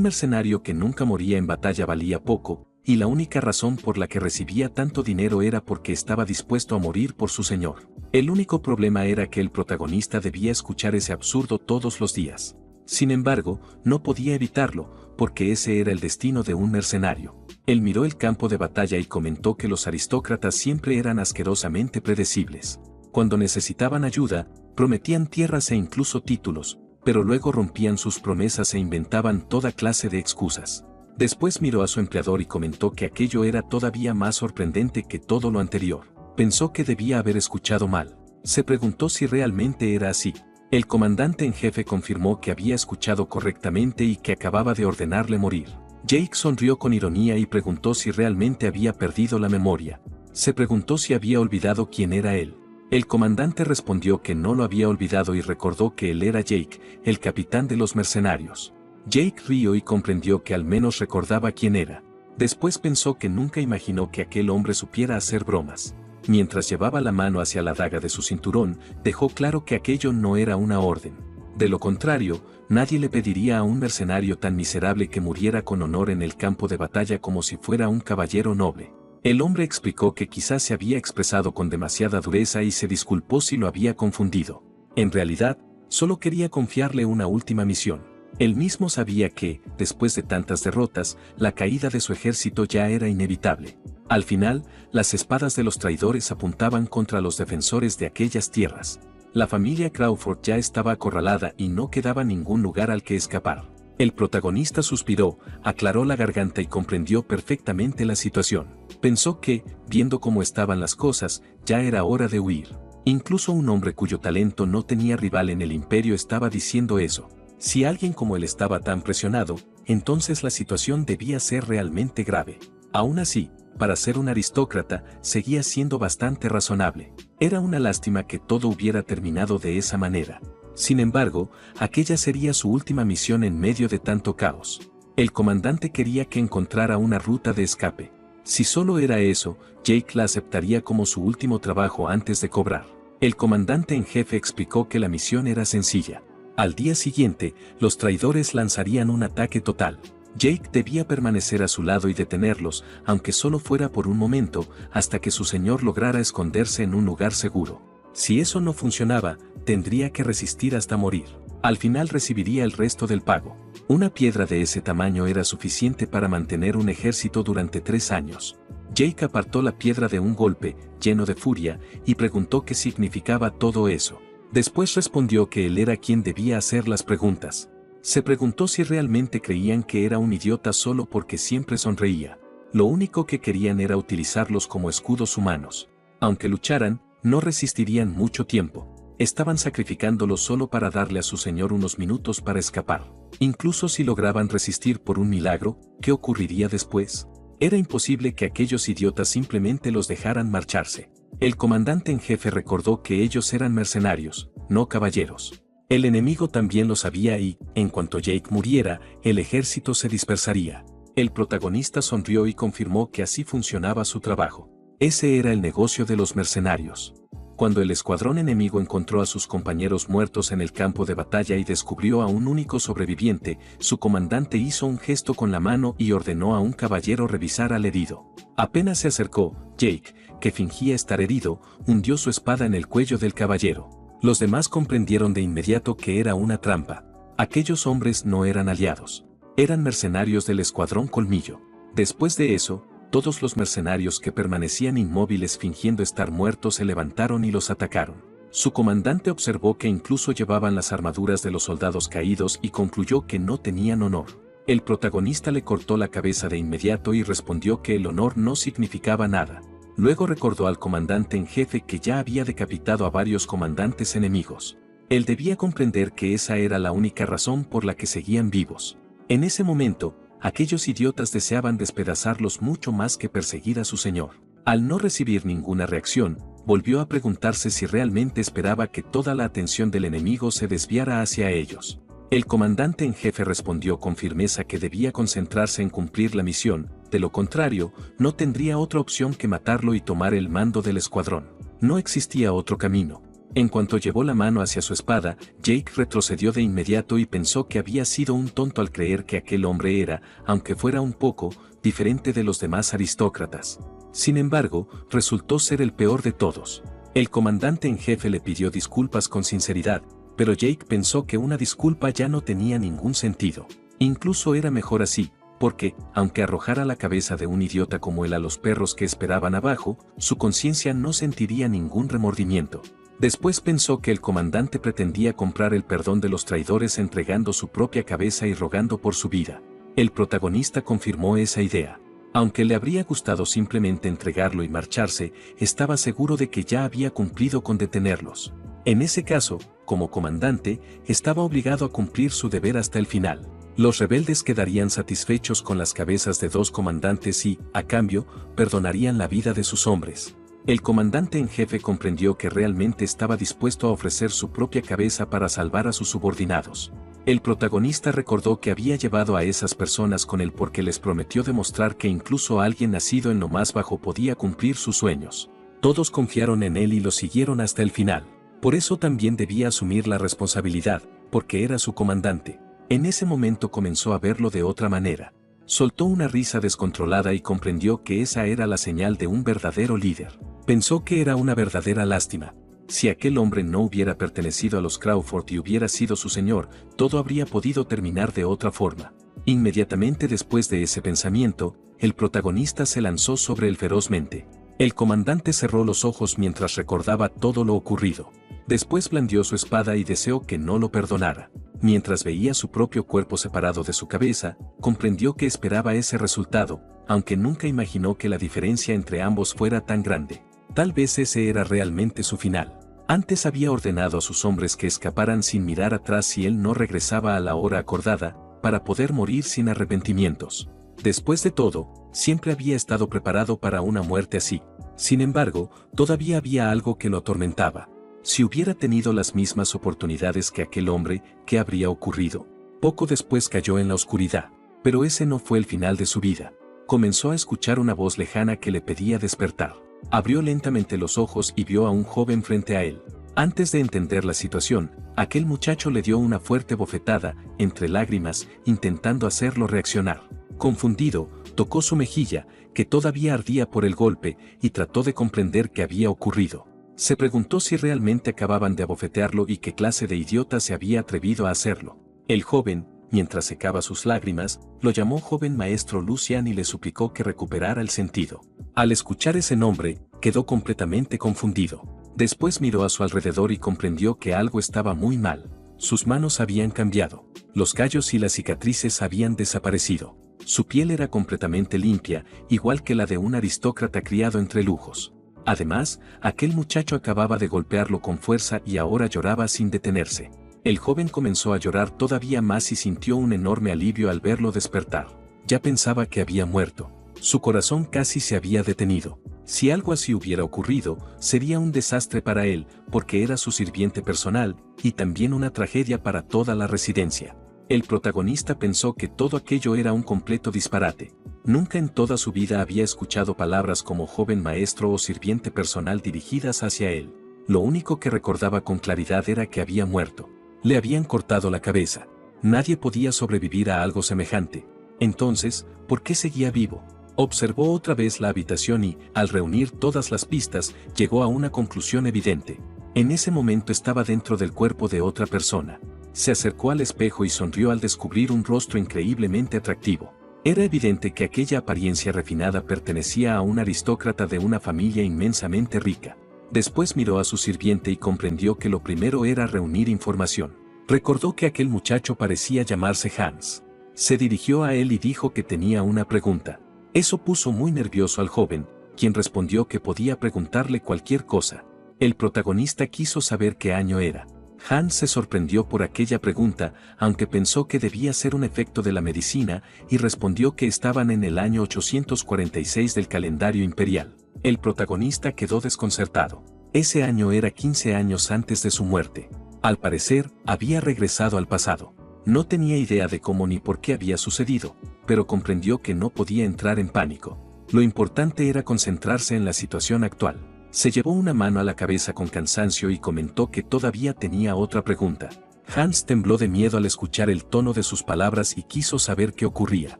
mercenario que nunca moría en batalla valía poco, y la única razón por la que recibía tanto dinero era porque estaba dispuesto a morir por su señor. El único problema era que el protagonista debía escuchar ese absurdo todos los días. Sin embargo, no podía evitarlo, porque ese era el destino de un mercenario. Él miró el campo de batalla y comentó que los aristócratas siempre eran asquerosamente predecibles. Cuando necesitaban ayuda, prometían tierras e incluso títulos, pero luego rompían sus promesas e inventaban toda clase de excusas. Después miró a su empleador y comentó que aquello era todavía más sorprendente que todo lo anterior. Pensó que debía haber escuchado mal. Se preguntó si realmente era así. El comandante en jefe confirmó que había escuchado correctamente y que acababa de ordenarle morir. Jake sonrió con ironía y preguntó si realmente había perdido la memoria. Se preguntó si había olvidado quién era él. El comandante respondió que no lo había olvidado y recordó que él era Jake, el capitán de los mercenarios. Jake rió y comprendió que al menos recordaba quién era. Después pensó que nunca imaginó que aquel hombre supiera hacer bromas. Mientras llevaba la mano hacia la daga de su cinturón, dejó claro que aquello no era una orden. De lo contrario, nadie le pediría a un mercenario tan miserable que muriera con honor en el campo de batalla como si fuera un caballero noble. El hombre explicó que quizás se había expresado con demasiada dureza y se disculpó si lo había confundido. En realidad, solo quería confiarle una última misión. Él mismo sabía que, después de tantas derrotas, la caída de su ejército ya era inevitable. Al final, las espadas de los traidores apuntaban contra los defensores de aquellas tierras. La familia Crawford ya estaba acorralada y no quedaba ningún lugar al que escapar. El protagonista suspiró, aclaró la garganta y comprendió perfectamente la situación. Pensó que, viendo cómo estaban las cosas, ya era hora de huir. Incluso un hombre cuyo talento no tenía rival en el imperio estaba diciendo eso. Si alguien como él estaba tan presionado, entonces la situación debía ser realmente grave. Aún así, para ser un aristócrata, seguía siendo bastante razonable. Era una lástima que todo hubiera terminado de esa manera. Sin embargo, aquella sería su última misión en medio de tanto caos. El comandante quería que encontrara una ruta de escape. Si solo era eso, Jake la aceptaría como su último trabajo antes de cobrar. El comandante en jefe explicó que la misión era sencilla. Al día siguiente, los traidores lanzarían un ataque total. Jake debía permanecer a su lado y detenerlos, aunque solo fuera por un momento, hasta que su señor lograra esconderse en un lugar seguro. Si eso no funcionaba, tendría que resistir hasta morir. Al final recibiría el resto del pago. Una piedra de ese tamaño era suficiente para mantener un ejército durante 3 años. Jake apartó la piedra de un golpe, lleno de furia, y preguntó qué significaba todo eso. Después respondió que él era quien debía hacer las preguntas. Se preguntó si realmente creían que era un idiota solo porque siempre sonreía. Lo único que querían era utilizarlos como escudos humanos. Aunque lucharan, no resistirían mucho tiempo. Estaban sacrificándolos solo para darle a su señor unos minutos para escapar. Incluso si lograban resistir por un milagro, ¿qué ocurriría después? Era imposible que aquellos idiotas simplemente los dejaran marcharse. El comandante en jefe recordó que ellos eran mercenarios, no caballeros. El enemigo también lo sabía y, en cuanto Jake muriera, el ejército se dispersaría. El protagonista sonrió y confirmó que así funcionaba su trabajo. Ese era el negocio de los mercenarios. Cuando el escuadrón enemigo encontró a sus compañeros muertos en el campo de batalla y descubrió a un único sobreviviente, su comandante hizo un gesto con la mano y ordenó a un caballero revisar al herido. Apenas se acercó, Jake, que fingía estar herido, hundió su espada en el cuello del caballero. Los demás comprendieron de inmediato que era una trampa. Aquellos hombres no eran aliados. Eran mercenarios del escuadrón Colmillo. Después de eso, todos los mercenarios que permanecían inmóviles fingiendo estar muertos se levantaron y los atacaron. Su comandante observó que incluso llevaban las armaduras de los soldados caídos y concluyó que no tenían honor. El protagonista le cortó la cabeza de inmediato y respondió que el honor no significaba nada. Luego recordó al comandante en jefe que ya había decapitado a varios comandantes enemigos. Él debía comprender que esa era la única razón por la que seguían vivos. En ese momento, aquellos idiotas deseaban despedazarlos mucho más que perseguir a su señor. Al no recibir ninguna reacción, volvió a preguntarse si realmente esperaba que toda la atención del enemigo se desviara hacia ellos. El comandante en jefe respondió con firmeza que debía concentrarse en cumplir la misión, de lo contrario, no tendría otra opción que matarlo y tomar el mando del escuadrón. No existía otro camino. En cuanto llevó la mano hacia su espada, Jake retrocedió de inmediato y pensó que había sido un tonto al creer que aquel hombre era, aunque fuera un poco, diferente de los demás aristócratas. Sin embargo, resultó ser el peor de todos. El comandante en jefe le pidió disculpas con sinceridad, pero Jake pensó que una disculpa ya no tenía ningún sentido. Incluso era mejor así, porque, aunque arrojara la cabeza de un idiota como él a los perros que esperaban abajo, su conciencia no sentiría ningún remordimiento. Después pensó que el comandante pretendía comprar el perdón de los traidores entregando su propia cabeza y rogando por su vida. El protagonista confirmó esa idea. Aunque le habría gustado simplemente entregarlo y marcharse, estaba seguro de que ya había cumplido con detenerlos. En ese caso, como comandante, estaba obligado a cumplir su deber hasta el final. Los rebeldes quedarían satisfechos con las cabezas de 2 comandantes y, a cambio, perdonarían la vida de sus hombres. El comandante en jefe comprendió que realmente estaba dispuesto a ofrecer su propia cabeza para salvar a sus subordinados. El protagonista recordó que había llevado a esas personas con él porque les prometió demostrar que incluso alguien nacido en lo más bajo podía cumplir sus sueños. Todos confiaron en él y lo siguieron hasta el final. Por eso también debía asumir la responsabilidad, porque era su comandante. En ese momento comenzó a verlo de otra manera. Soltó una risa descontrolada y comprendió que esa era la señal de un verdadero líder. Pensó que era una verdadera lástima. Si aquel hombre no hubiera pertenecido a los Crawford y hubiera sido su señor, todo habría podido terminar de otra forma. Inmediatamente después de ese pensamiento, el protagonista se lanzó sobre él ferozmente. El comandante cerró los ojos mientras recordaba todo lo ocurrido. Después blandió su espada y deseó que no lo perdonara. Mientras veía su propio cuerpo separado de su cabeza, comprendió que esperaba ese resultado, aunque nunca imaginó que la diferencia entre ambos fuera tan grande. Tal vez ese era realmente su final. Antes había ordenado a sus hombres que escaparan sin mirar atrás si él no regresaba a la hora acordada, para poder morir sin arrepentimientos. Después de todo, siempre había estado preparado para una muerte así. Sin embargo, todavía había algo que lo atormentaba. Si hubiera tenido las mismas oportunidades que aquel hombre, ¿qué habría ocurrido? Poco después cayó en la oscuridad, pero ese no fue el final de su vida. Comenzó a escuchar una voz lejana que le pedía despertar. Abrió lentamente los ojos y vio a un joven frente a él. Antes de entender la situación, aquel muchacho le dio una fuerte bofetada, entre lágrimas, intentando hacerlo reaccionar. Confundido, tocó su mejilla, que todavía ardía por el golpe, y trató de comprender qué había ocurrido. Se preguntó si realmente acababan de abofetearlo y qué clase de idiota se había atrevido a hacerlo. El joven, mientras secaba sus lágrimas, lo llamó joven maestro Lucian y le suplicó que recuperara el sentido. Al escuchar ese nombre, quedó completamente confundido. Después miró a su alrededor y comprendió que algo estaba muy mal. Sus manos habían cambiado. Los callos y las cicatrices habían desaparecido. Su piel era completamente limpia, igual que la de un aristócrata criado entre lujos. Además, aquel muchacho acababa de golpearlo con fuerza y ahora lloraba sin detenerse. El joven comenzó a llorar todavía más y sintió un enorme alivio al verlo despertar. Ya pensaba que había muerto. Su corazón casi se había detenido. Si algo así hubiera ocurrido, sería un desastre para él, porque era su sirviente personal, y también una tragedia para toda la residencia. El protagonista pensó que todo aquello era un completo disparate. Nunca en toda su vida había escuchado palabras como joven maestro o sirviente personal dirigidas hacia él. Lo único que recordaba con claridad era que había muerto. Le habían cortado la cabeza. Nadie podía sobrevivir a algo semejante. Entonces, ¿por qué seguía vivo? Observó otra vez la habitación y, al reunir todas las pistas, llegó a una conclusión evidente. En ese momento estaba dentro del cuerpo de otra persona. Se acercó al espejo y sonrió al descubrir un rostro increíblemente atractivo. Era evidente que aquella apariencia refinada pertenecía a un aristócrata de una familia inmensamente rica. Después miró a su sirviente y comprendió que lo primero era reunir información. Recordó que aquel muchacho parecía llamarse Hans. Se dirigió a él y dijo que tenía una pregunta. Eso puso muy nervioso al joven, quien respondió que podía preguntarle cualquier cosa. El protagonista quiso saber qué año era. Hans se sorprendió por aquella pregunta, aunque pensó que debía ser un efecto de la medicina, y respondió que estaban en el año 846 del calendario imperial. El protagonista quedó desconcertado. Ese año era 15 años antes de su muerte. Al parecer, había regresado al pasado. No tenía idea de cómo ni por qué había sucedido, pero comprendió que no podía entrar en pánico. Lo importante era concentrarse en la situación actual. Se llevó una mano a la cabeza con cansancio y comentó que todavía tenía otra pregunta. Hans tembló de miedo al escuchar el tono de sus palabras y quiso saber qué ocurría.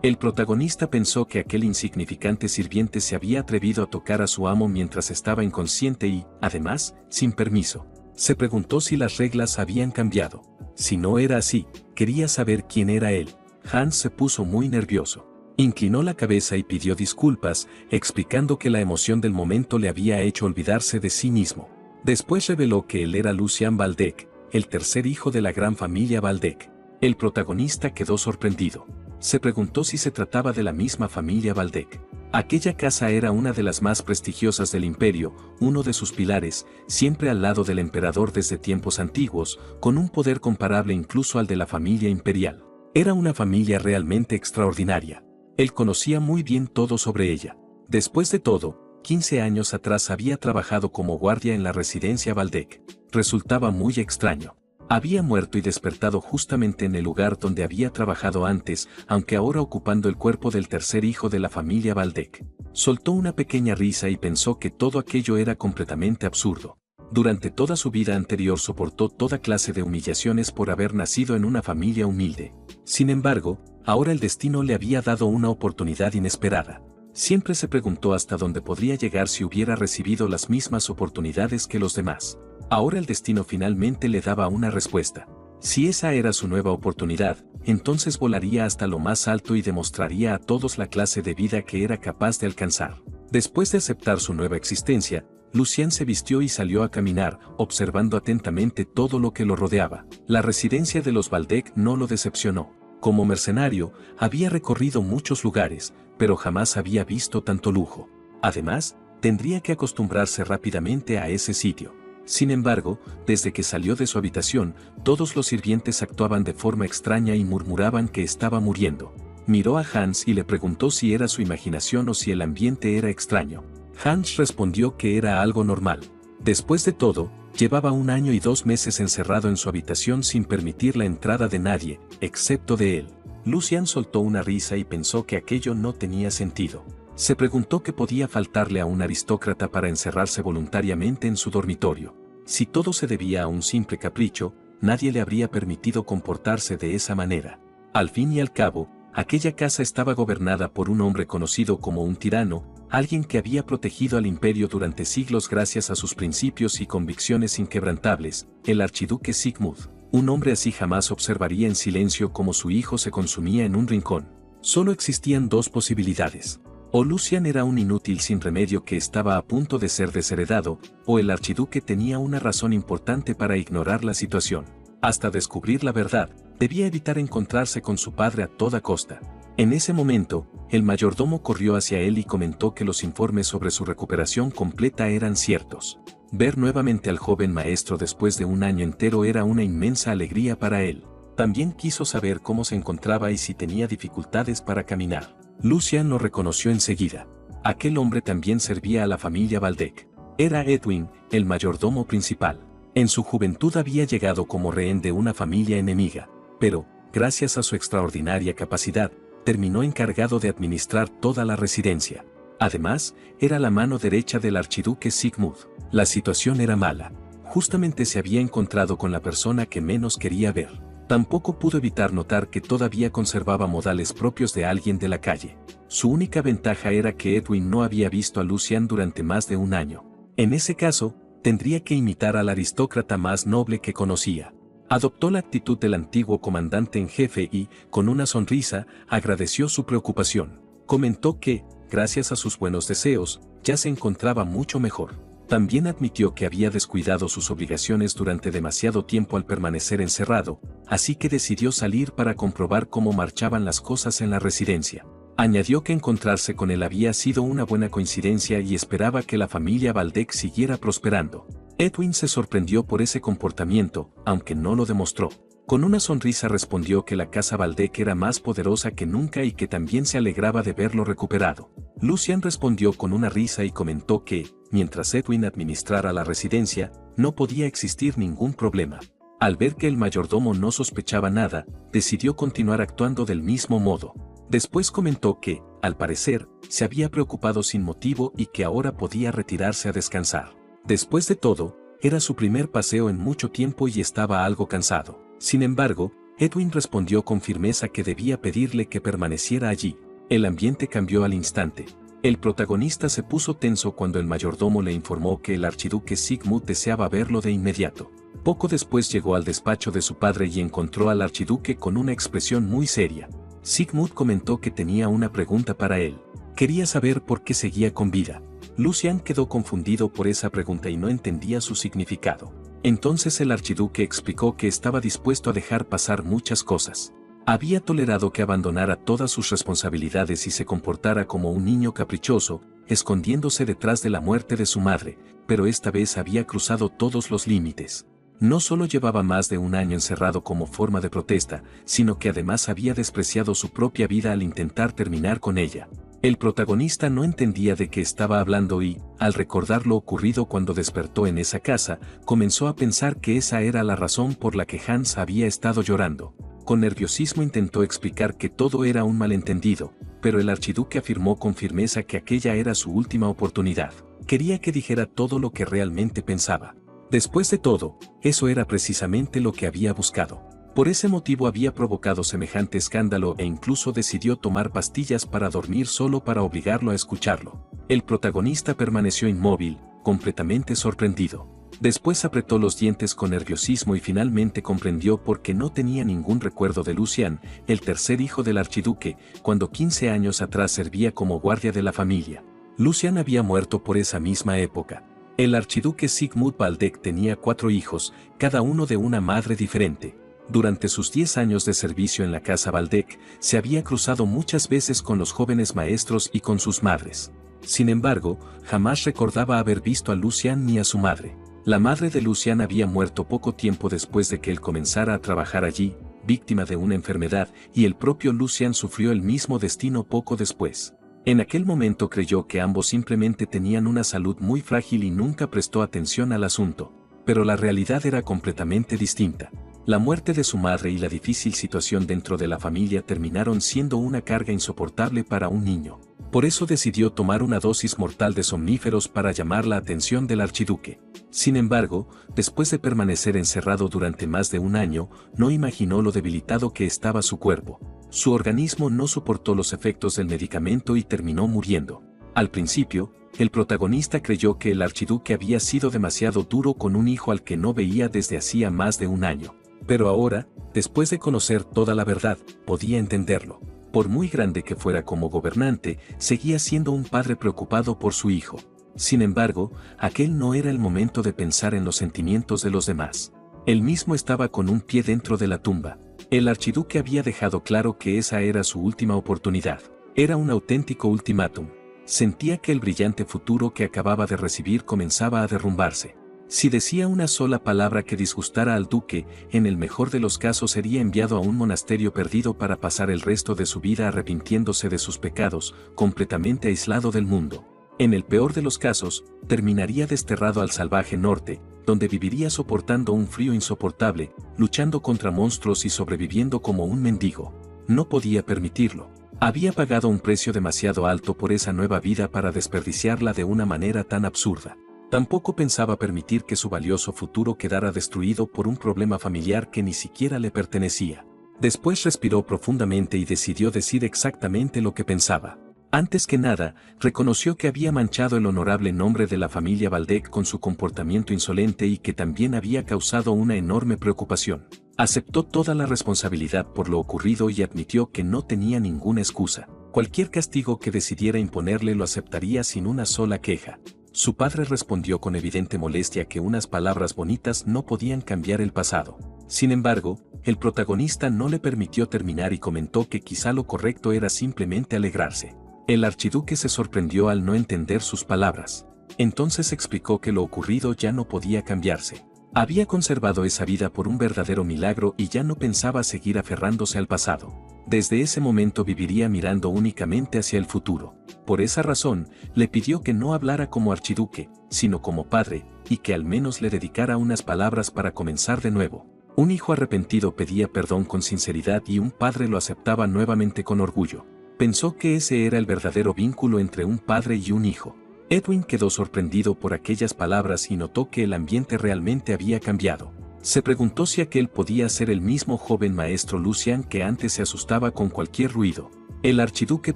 El protagonista pensó que aquel insignificante sirviente se había atrevido a tocar a su amo mientras estaba inconsciente y, además, sin permiso. Se preguntó si las reglas habían cambiado. Si no era así, quería saber quién era él. Hans se puso muy nervioso. Inclinó la cabeza y pidió disculpas, explicando que la emoción del momento le había hecho olvidarse de sí mismo. Después reveló que él era Lucien Waldeck, el tercer hijo de la gran familia Waldeck. El protagonista quedó sorprendido. Se preguntó si se trataba de la misma familia Waldeck. Aquella casa era una de las más prestigiosas del imperio, uno de sus pilares, siempre al lado del emperador desde tiempos antiguos, con un poder comparable incluso al de la familia imperial. Era una familia realmente extraordinaria. Él conocía muy bien todo sobre ella. Después de todo, 15 años atrás había trabajado como guardia en la residencia Waldeck. Resultaba muy extraño. Había muerto y despertado justamente en el lugar donde había trabajado antes, aunque ahora ocupando el cuerpo del tercer hijo de la familia Waldeck. Soltó una pequeña risa y pensó que todo aquello era completamente absurdo. Durante toda su vida anterior soportó toda clase de humillaciones por haber nacido en una familia humilde. Sin embargo, ahora el destino le había dado una oportunidad inesperada. Siempre se preguntó hasta dónde podría llegar si hubiera recibido las mismas oportunidades que los demás. Ahora el destino finalmente le daba una respuesta. Si esa era su nueva oportunidad, entonces volaría hasta lo más alto y demostraría a todos la clase de vida que era capaz de alcanzar. Después de aceptar su nueva existencia, Lucien se vistió y salió a caminar, observando atentamente todo lo que lo rodeaba. La residencia de los Waldeck no lo decepcionó. Como mercenario, había recorrido muchos lugares, pero jamás había visto tanto lujo. Además, tendría que acostumbrarse rápidamente a ese sitio. Sin embargo, desde que salió de su habitación, todos los sirvientes actuaban de forma extraña y murmuraban que estaba muriendo. Miró a Hans y le preguntó si era su imaginación o si el ambiente era extraño. Hans respondió que era algo normal. Después de todo, llevaba 1 año y 2 meses encerrado en su habitación sin permitir la entrada de nadie, excepto de él. Lucien soltó una risa y pensó que aquello no tenía sentido. Se preguntó qué podía faltarle a un aristócrata para encerrarse voluntariamente en su dormitorio. Si todo se debía a un simple capricho, nadie le habría permitido comportarse de esa manera. Al fin y al cabo, aquella casa estaba gobernada por un hombre conocido como un tirano, alguien que había protegido al imperio durante siglos gracias a sus principios y convicciones inquebrantables, el archiduque Sigmund. Un hombre así jamás observaría en silencio cómo su hijo se consumía en un rincón. Solo existían 2 posibilidades. O Lucien era un inútil sin remedio que estaba a punto de ser desheredado, o el archiduque tenía una razón importante para ignorar la situación. Hasta descubrir la verdad, debía evitar encontrarse con su padre a toda costa. En ese momento, el mayordomo corrió hacia él y comentó que los informes sobre su recuperación completa eran ciertos. Ver nuevamente al joven maestro después de 1 año entero era una inmensa alegría para él. También quiso saber cómo se encontraba y si tenía dificultades para caminar. Lucien lo reconoció enseguida. Aquel hombre también servía a la familia Waldeck. Era Edwin, el mayordomo principal. En su juventud había llegado como rehén de una familia enemiga, pero, gracias a su extraordinaria capacidad, terminó encargado de administrar toda la residencia. Además, era la mano derecha del archiduque Sigmund. La situación era mala. Justamente se había encontrado con la persona que menos quería ver. Tampoco pudo evitar notar que todavía conservaba modales propios de alguien de la calle. Su única ventaja era que Edwin no había visto a Lucien durante más de 1 año. En ese caso, tendría que imitar al aristócrata más noble que conocía. Adoptó la actitud del antiguo comandante en jefe y, con una sonrisa, agradeció su preocupación. Comentó que, gracias a sus buenos deseos, ya se encontraba mucho mejor. También admitió que había descuidado sus obligaciones durante demasiado tiempo al permanecer encerrado, así que decidió salir para comprobar cómo marchaban las cosas en la residencia. Añadió que encontrarse con él había sido una buena coincidencia y esperaba que la familia Waldeck siguiera prosperando. Edwin se sorprendió por ese comportamiento, aunque no lo demostró. Con una sonrisa respondió que la casa Waldeck era más poderosa que nunca y que también se alegraba de verlo recuperado. Lucien respondió con una risa y comentó que, mientras Edwin administrara la residencia, no podía existir ningún problema. Al ver que el mayordomo no sospechaba nada, decidió continuar actuando del mismo modo. Después comentó que, al parecer, se había preocupado sin motivo y que ahora podía retirarse a descansar. Después de todo, era su primer paseo en mucho tiempo y estaba algo cansado. Sin embargo, Edwin respondió con firmeza que debía pedirle que permaneciera allí. El ambiente cambió al instante. El protagonista se puso tenso cuando el mayordomo le informó que el archiduque Sigmund deseaba verlo de inmediato. Poco después llegó al despacho de su padre y encontró al archiduque con una expresión muy seria. Sigmund comentó que tenía una pregunta para él. Quería saber por qué seguía con vida. Lucian quedó confundido por esa pregunta y no entendía su significado. Entonces el archiduque explicó que estaba dispuesto a dejar pasar muchas cosas. Había tolerado que abandonara todas sus responsabilidades y se comportara como un niño caprichoso, escondiéndose detrás de la muerte de su madre, pero esta vez había cruzado todos los límites. No solo llevaba más de un año encerrado como forma de protesta, sino que además había despreciado su propia vida al intentar terminar con ella. El protagonista no entendía de qué estaba hablando y, al recordar lo ocurrido cuando despertó en esa casa, comenzó a pensar que esa era la razón por la que Hans había estado llorando. Con nerviosismo intentó explicar que todo era un malentendido, pero el archiduque afirmó con firmeza que aquella era su última oportunidad. Quería que dijera todo lo que realmente pensaba. Después de todo, eso era precisamente lo que había buscado. Por ese motivo había provocado semejante escándalo e incluso decidió tomar pastillas para dormir solo para obligarlo a escucharlo. El protagonista permaneció inmóvil, completamente sorprendido. Después apretó los dientes con nerviosismo y finalmente comprendió por qué no tenía ningún recuerdo de Lucian, el tercer hijo del archiduque, cuando 15 años atrás servía como guardia de la familia. Lucian había muerto por esa misma época. El archiduque Sigmund Waldeck tenía 4 hijos, cada uno de una madre diferente. Durante sus 10 años de servicio en la casa Waldeck, se había cruzado muchas veces con los jóvenes maestros y con sus madres. Sin embargo, jamás recordaba haber visto a Lucian ni a su madre. La madre de Lucian había muerto poco tiempo después de que él comenzara a trabajar allí, víctima de una enfermedad, y el propio Lucian sufrió el mismo destino poco después. En aquel momento creyó que ambos simplemente tenían una salud muy frágil y nunca prestó atención al asunto. Pero la realidad era completamente distinta. La muerte de su madre y la difícil situación dentro de la familia terminaron siendo una carga insoportable para un niño. Por eso decidió tomar una dosis mortal de somníferos para llamar la atención del archiduque. Sin embargo, después de permanecer encerrado durante más de un año, no imaginó lo debilitado que estaba su cuerpo. Su organismo no soportó los efectos del medicamento y terminó muriendo. Al principio, el protagonista creyó que el archiduque había sido demasiado duro con un hijo al que no veía desde hacía más de un año. Pero ahora, después de conocer toda la verdad, podía entenderlo. Por muy grande que fuera como gobernante, seguía siendo un padre preocupado por su hijo. Sin embargo, aquel no era el momento de pensar en los sentimientos de los demás. Él mismo estaba con un pie dentro de la tumba. El archiduque había dejado claro que esa era su última oportunidad. Era un auténtico ultimátum. Sentía que el brillante futuro que acababa de recibir comenzaba a derrumbarse. Si decía una sola palabra que disgustara al duque, en el mejor de los casos sería enviado a un monasterio perdido para pasar el resto de su vida arrepintiéndose de sus pecados, completamente aislado del mundo. En el peor de los casos, terminaría desterrado al salvaje norte, donde viviría soportando un frío insoportable, luchando contra monstruos y sobreviviendo como un mendigo. No podía permitirlo. Había pagado un precio demasiado alto por esa nueva vida para desperdiciarla de una manera tan absurda. Tampoco pensaba permitir que su valioso futuro quedara destruido por un problema familiar que ni siquiera le pertenecía. Después respiró profundamente y decidió decir exactamente lo que pensaba. Antes que nada, reconoció que había manchado el honorable nombre de la familia Waldeck con su comportamiento insolente y que también había causado una enorme preocupación. Aceptó toda la responsabilidad por lo ocurrido y admitió que no tenía ninguna excusa. Cualquier castigo que decidiera imponerle lo aceptaría sin una sola queja. Su padre respondió con evidente molestia que unas palabras bonitas no podían cambiar el pasado. Sin embargo, el protagonista no le permitió terminar y comentó que quizá lo correcto era simplemente alegrarse. El archiduque se sorprendió al no entender sus palabras. Entonces explicó que lo ocurrido ya no podía cambiarse. Había conservado esa vida por un verdadero milagro y ya no pensaba seguir aferrándose al pasado. Desde ese momento viviría mirando únicamente hacia el futuro. Por esa razón, le pidió que no hablara como archiduque, sino como padre, y que al menos le dedicara unas palabras para comenzar de nuevo. Un hijo arrepentido pedía perdón con sinceridad y un padre lo aceptaba nuevamente con orgullo. Pensó que ese era el verdadero vínculo entre un padre y un hijo. Edwin quedó sorprendido por aquellas palabras y notó que el ambiente realmente había cambiado. Se preguntó si aquel podía ser el mismo joven maestro Lucian que antes se asustaba con cualquier ruido. El archiduque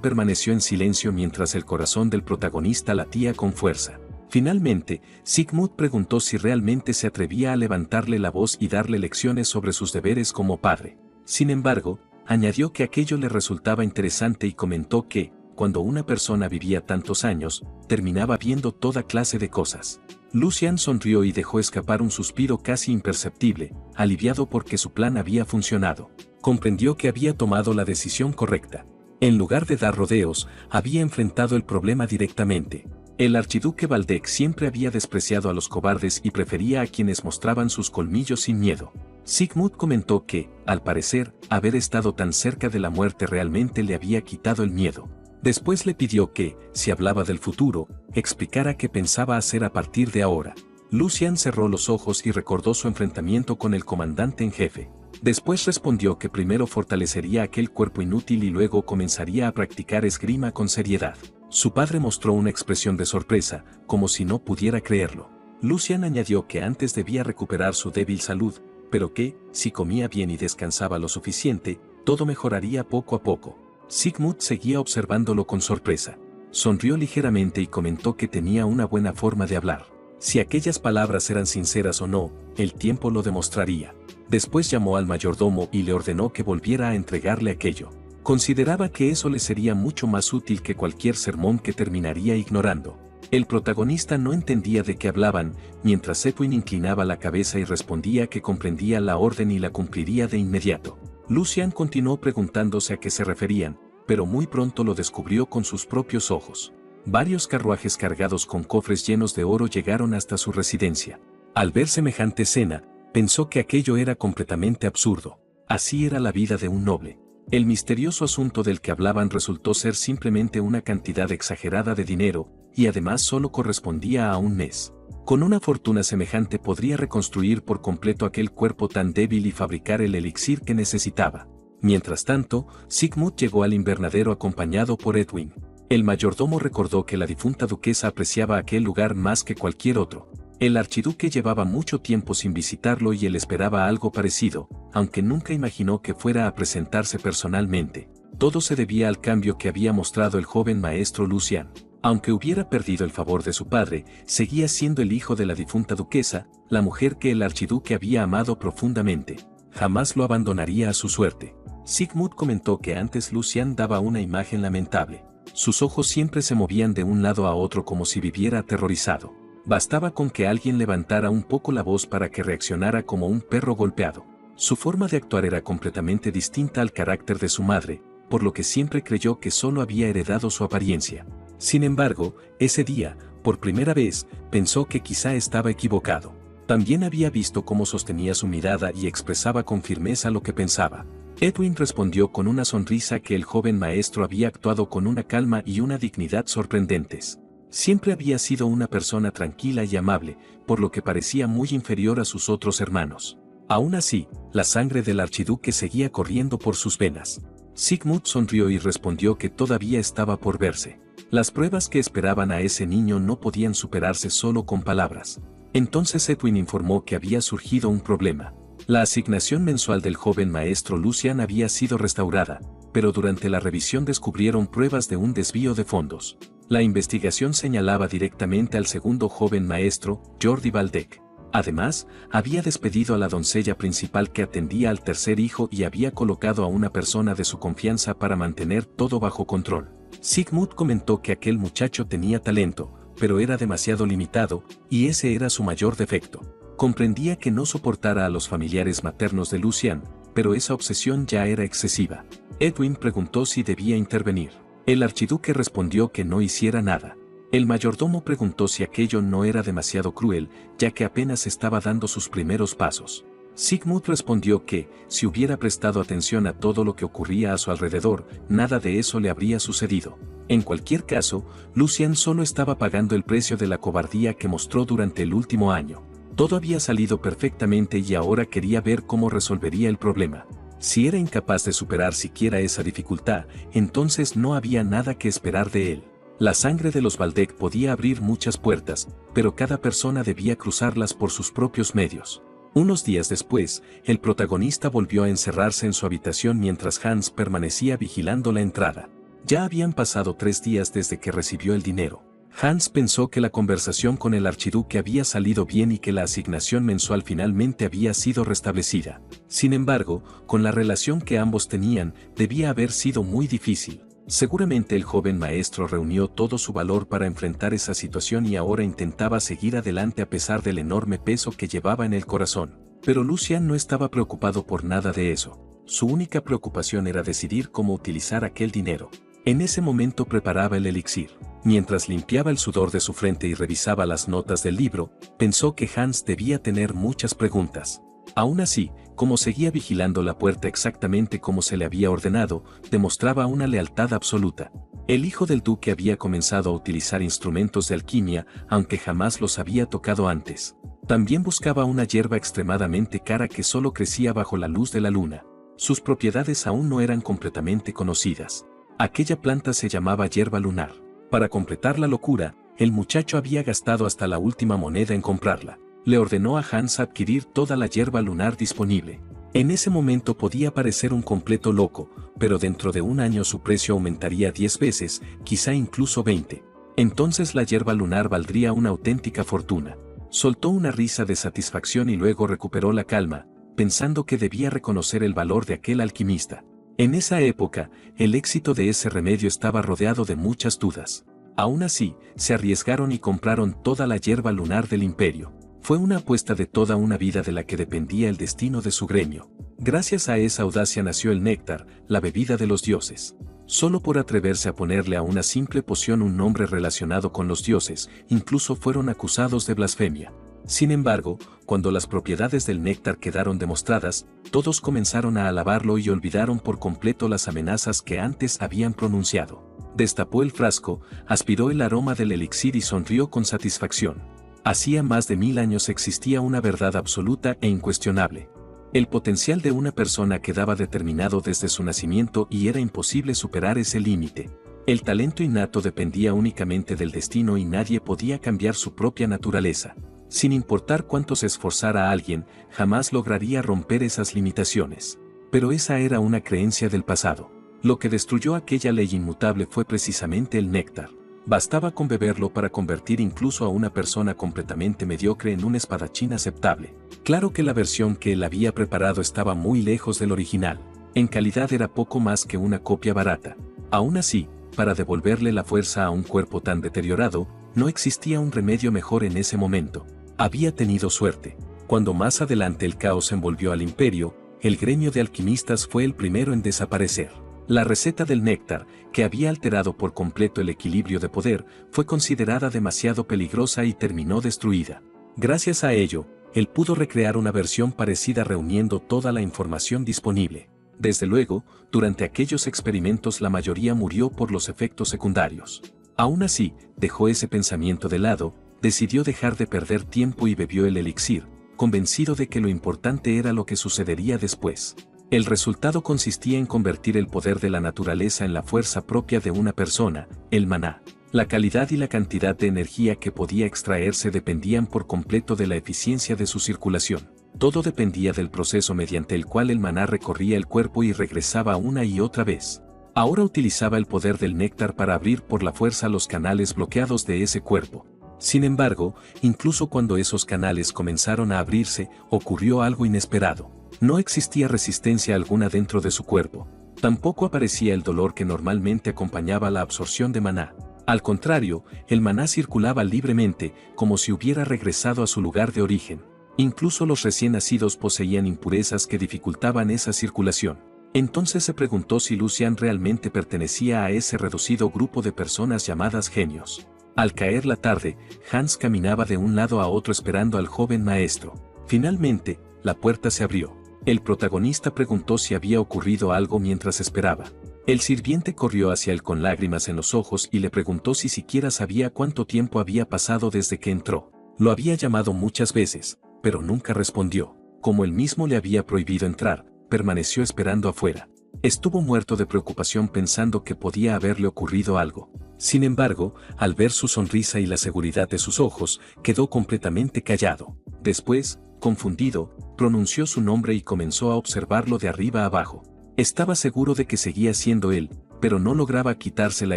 permaneció en silencio mientras el corazón del protagonista latía con fuerza. Finalmente, Sigmund preguntó si realmente se atrevía a levantarle la voz y darle lecciones sobre sus deberes como padre. Sin embargo, añadió que aquello le resultaba interesante y comentó que, cuando una persona vivía tantos años, terminaba viendo toda clase de cosas. Lucian sonrió y dejó escapar un suspiro casi imperceptible, aliviado porque su plan había funcionado. Comprendió que había tomado la decisión correcta. En lugar de dar rodeos, había enfrentado el problema directamente. El archiduque Valdek siempre había despreciado a los cobardes y prefería a quienes mostraban sus colmillos sin miedo. Sigmund comentó que, al parecer, haber estado tan cerca de la muerte realmente le había quitado el miedo. Después le pidió que, si hablaba del futuro, explicara qué pensaba hacer a partir de ahora. Lucian cerró los ojos y recordó su enfrentamiento con el comandante en jefe. Después respondió que primero fortalecería aquel cuerpo inútil y luego comenzaría a practicar esgrima con seriedad. Su padre mostró una expresión de sorpresa, como si no pudiera creerlo. Lucian añadió que antes debía recuperar su débil salud, pero que, si comía bien y descansaba lo suficiente, todo mejoraría poco a poco. Sigmund seguía observándolo con sorpresa. Sonrió ligeramente y comentó que tenía una buena forma de hablar. Si aquellas palabras eran sinceras o no, el tiempo lo demostraría. Después llamó al mayordomo y le ordenó que volviera a entregarle aquello. Consideraba que eso le sería mucho más útil que cualquier sermón que terminaría ignorando. El protagonista no entendía de qué hablaban, mientras Edwin inclinaba la cabeza y respondía que comprendía la orden y la cumpliría de inmediato. Lucian continuó preguntándose a qué se referían, pero muy pronto lo descubrió con sus propios ojos. Varios carruajes cargados con cofres llenos de oro llegaron hasta su residencia. Al ver semejante escena, pensó que aquello era completamente absurdo. Así era la vida de un noble. El misterioso asunto del que hablaban resultó ser simplemente una cantidad exagerada de dinero, y además solo correspondía a un mes. Con una fortuna semejante podría reconstruir por completo aquel cuerpo tan débil y fabricar el elixir que necesitaba. Mientras tanto, Sigmund llegó al invernadero acompañado por Edwin. El mayordomo recordó que la difunta duquesa apreciaba aquel lugar más que cualquier otro. El archiduque llevaba mucho tiempo sin visitarlo y él esperaba algo parecido, aunque nunca imaginó que fuera a presentarse personalmente. Todo se debía al cambio que había mostrado el joven maestro Lucian. Aunque hubiera perdido el favor de su padre, seguía siendo el hijo de la difunta duquesa, la mujer que el archiduque había amado profundamente. Jamás lo abandonaría a su suerte. Sigmund comentó que antes Lucian daba una imagen lamentable. Sus ojos siempre se movían de un lado a otro como si viviera aterrorizado. Bastaba con que alguien levantara un poco la voz para que reaccionara como un perro golpeado. Su forma de actuar era completamente distinta al carácter de su madre, por lo que siempre creyó que solo había heredado su apariencia. Sin embargo, ese día, por primera vez, pensó que quizá estaba equivocado. También había visto cómo sostenía su mirada y expresaba con firmeza lo que pensaba. Edwin respondió con una sonrisa que el joven maestro había actuado con una calma y una dignidad sorprendentes. Siempre había sido una persona tranquila y amable, por lo que parecía muy inferior a sus otros hermanos. Aún así, la sangre del archiduque seguía corriendo por sus venas. Sigmund sonrió y respondió que todavía estaba por verse. Las pruebas que esperaban a ese niño no podían superarse solo con palabras. Entonces Edwin informó que había surgido un problema. La asignación mensual del joven maestro Lucian había sido restaurada, pero durante la revisión descubrieron pruebas de un desvío de fondos. La investigación señalaba directamente al segundo joven maestro, Jordi Valdek. Además, había despedido a la doncella principal que atendía al tercer hijo y había colocado a una persona de su confianza para mantener todo bajo control. Sigmund comentó que aquel muchacho tenía talento, pero era demasiado limitado, y ese era su mayor defecto. Comprendía que no soportara a los familiares maternos de Lucian, pero esa obsesión ya era excesiva. Edwin preguntó si debía intervenir. El archiduque respondió que no hiciera nada. El mayordomo preguntó si aquello no era demasiado cruel, ya que apenas estaba dando sus primeros pasos. Sigmund respondió que, si hubiera prestado atención a todo lo que ocurría a su alrededor, nada de eso le habría sucedido. En cualquier caso, Lucian solo estaba pagando el precio de la cobardía que mostró durante el último año. Todo había salido perfectamente y ahora quería ver cómo resolvería el problema. Si era incapaz de superar siquiera esa dificultad, entonces no había nada que esperar de él. La sangre de los Valdec podía abrir muchas puertas, pero cada persona debía cruzarlas por sus propios medios. Unos días después, el protagonista volvió a encerrarse en su habitación mientras Hans permanecía vigilando la entrada. Ya habían pasado 3 días desde que recibió el dinero. Hans pensó que la conversación con el archiduque había salido bien y que la asignación mensual finalmente había sido restablecida. Sin embargo, con la relación que ambos tenían, debía haber sido muy difícil. Seguramente el joven maestro reunió todo su valor para enfrentar esa situación y ahora intentaba seguir adelante a pesar del enorme peso que llevaba en el corazón. Pero Lucian no estaba preocupado por nada de eso. Su única preocupación era decidir cómo utilizar aquel dinero. En ese momento preparaba el elixir. Mientras limpiaba el sudor de su frente y revisaba las notas del libro, pensó que Hans debía tener muchas preguntas. Aún así, como seguía vigilando la puerta exactamente como se le había ordenado, demostraba una lealtad absoluta. El hijo del duque había comenzado a utilizar instrumentos de alquimia, aunque jamás los había tocado antes. También buscaba una hierba extremadamente cara que solo crecía bajo la luz de la luna. Sus propiedades aún no eran completamente conocidas. Aquella planta se llamaba hierba lunar. Para completar la locura, el muchacho había gastado hasta la última moneda en comprarla. Le ordenó a Hans adquirir toda la hierba lunar disponible. En ese momento podía parecer un completo loco, pero dentro de un año su precio aumentaría 10 veces, quizá incluso 20. Entonces la hierba lunar valdría una auténtica fortuna. Soltó una risa de satisfacción y luego recuperó la calma, pensando que debía reconocer el valor de aquel alquimista. En esa época, el éxito de ese remedio estaba rodeado de muchas dudas. Aún así, se arriesgaron y compraron toda la hierba lunar del imperio. Fue una apuesta de toda una vida de la que dependía el destino de su gremio. Gracias a esa audacia nació el néctar, la bebida de los dioses. Solo por atreverse a ponerle a una simple poción un nombre relacionado con los dioses, incluso fueron acusados de blasfemia. Sin embargo, cuando las propiedades del néctar quedaron demostradas, todos comenzaron a alabarlo y olvidaron por completo las amenazas que antes habían pronunciado. Destapó el frasco, aspiró el aroma del elixir y sonrió con satisfacción. Hacía más de 1000 años existía una verdad absoluta e incuestionable. El potencial de una persona quedaba determinado desde su nacimiento y era imposible superar ese límite. El talento innato dependía únicamente del destino y nadie podía cambiar su propia naturaleza. Sin importar cuánto se esforzara a alguien, jamás lograría romper esas limitaciones. Pero esa era una creencia del pasado. Lo que destruyó aquella ley inmutable fue precisamente el néctar. Bastaba con beberlo para convertir incluso a una persona completamente mediocre en un espadachín aceptable. Claro que la versión que él había preparado estaba muy lejos del original. En calidad era poco más que una copia barata. Aún así, para devolverle la fuerza a un cuerpo tan deteriorado, no existía un remedio mejor en ese momento. Había tenido suerte. Cuando más adelante el caos envolvió al imperio, el gremio de alquimistas fue el primero en desaparecer. La receta del néctar, que había alterado por completo el equilibrio de poder, fue considerada demasiado peligrosa y terminó destruida. Gracias a ello, él pudo recrear una versión parecida reuniendo toda la información disponible. Desde luego, durante aquellos experimentos la mayoría murió por los efectos secundarios. Aún así, dejó ese pensamiento de lado, decidió dejar de perder tiempo y bebió el elixir, convencido de que lo importante era lo que sucedería después. El resultado consistía en convertir el poder de la naturaleza en la fuerza propia de una persona, el maná. La calidad y la cantidad de energía que podía extraerse dependían por completo de la eficiencia de su circulación. Todo dependía del proceso mediante el cual el maná recorría el cuerpo y regresaba una y otra vez. Ahora utilizaba el poder del néctar para abrir por la fuerza los canales bloqueados de ese cuerpo. Sin embargo, incluso cuando esos canales comenzaron a abrirse, ocurrió algo inesperado. No existía resistencia alguna dentro de su cuerpo. Tampoco aparecía el dolor que normalmente acompañaba la absorción de maná. Al contrario, el maná circulaba libremente, como si hubiera regresado a su lugar de origen. Incluso los recién nacidos poseían impurezas que dificultaban esa circulación. Entonces se preguntó si Lucian realmente pertenecía a ese reducido grupo de personas llamadas genios. Al caer la tarde, Hans caminaba de un lado a otro esperando al joven maestro. Finalmente, la puerta se abrió. El protagonista preguntó si había ocurrido algo mientras esperaba. El sirviente corrió hacia él con lágrimas en los ojos y le preguntó si siquiera sabía cuánto tiempo había pasado desde que entró. Lo había llamado muchas veces, pero nunca respondió. Como él mismo le había prohibido entrar, permaneció esperando afuera. Estuvo muerto de preocupación pensando que podía haberle ocurrido algo. Sin embargo, al ver su sonrisa y la seguridad de sus ojos, quedó completamente callado. Después, confundido, pronunció su nombre y comenzó a observarlo de arriba abajo. Estaba seguro de que seguía siendo él, pero no lograba quitarse la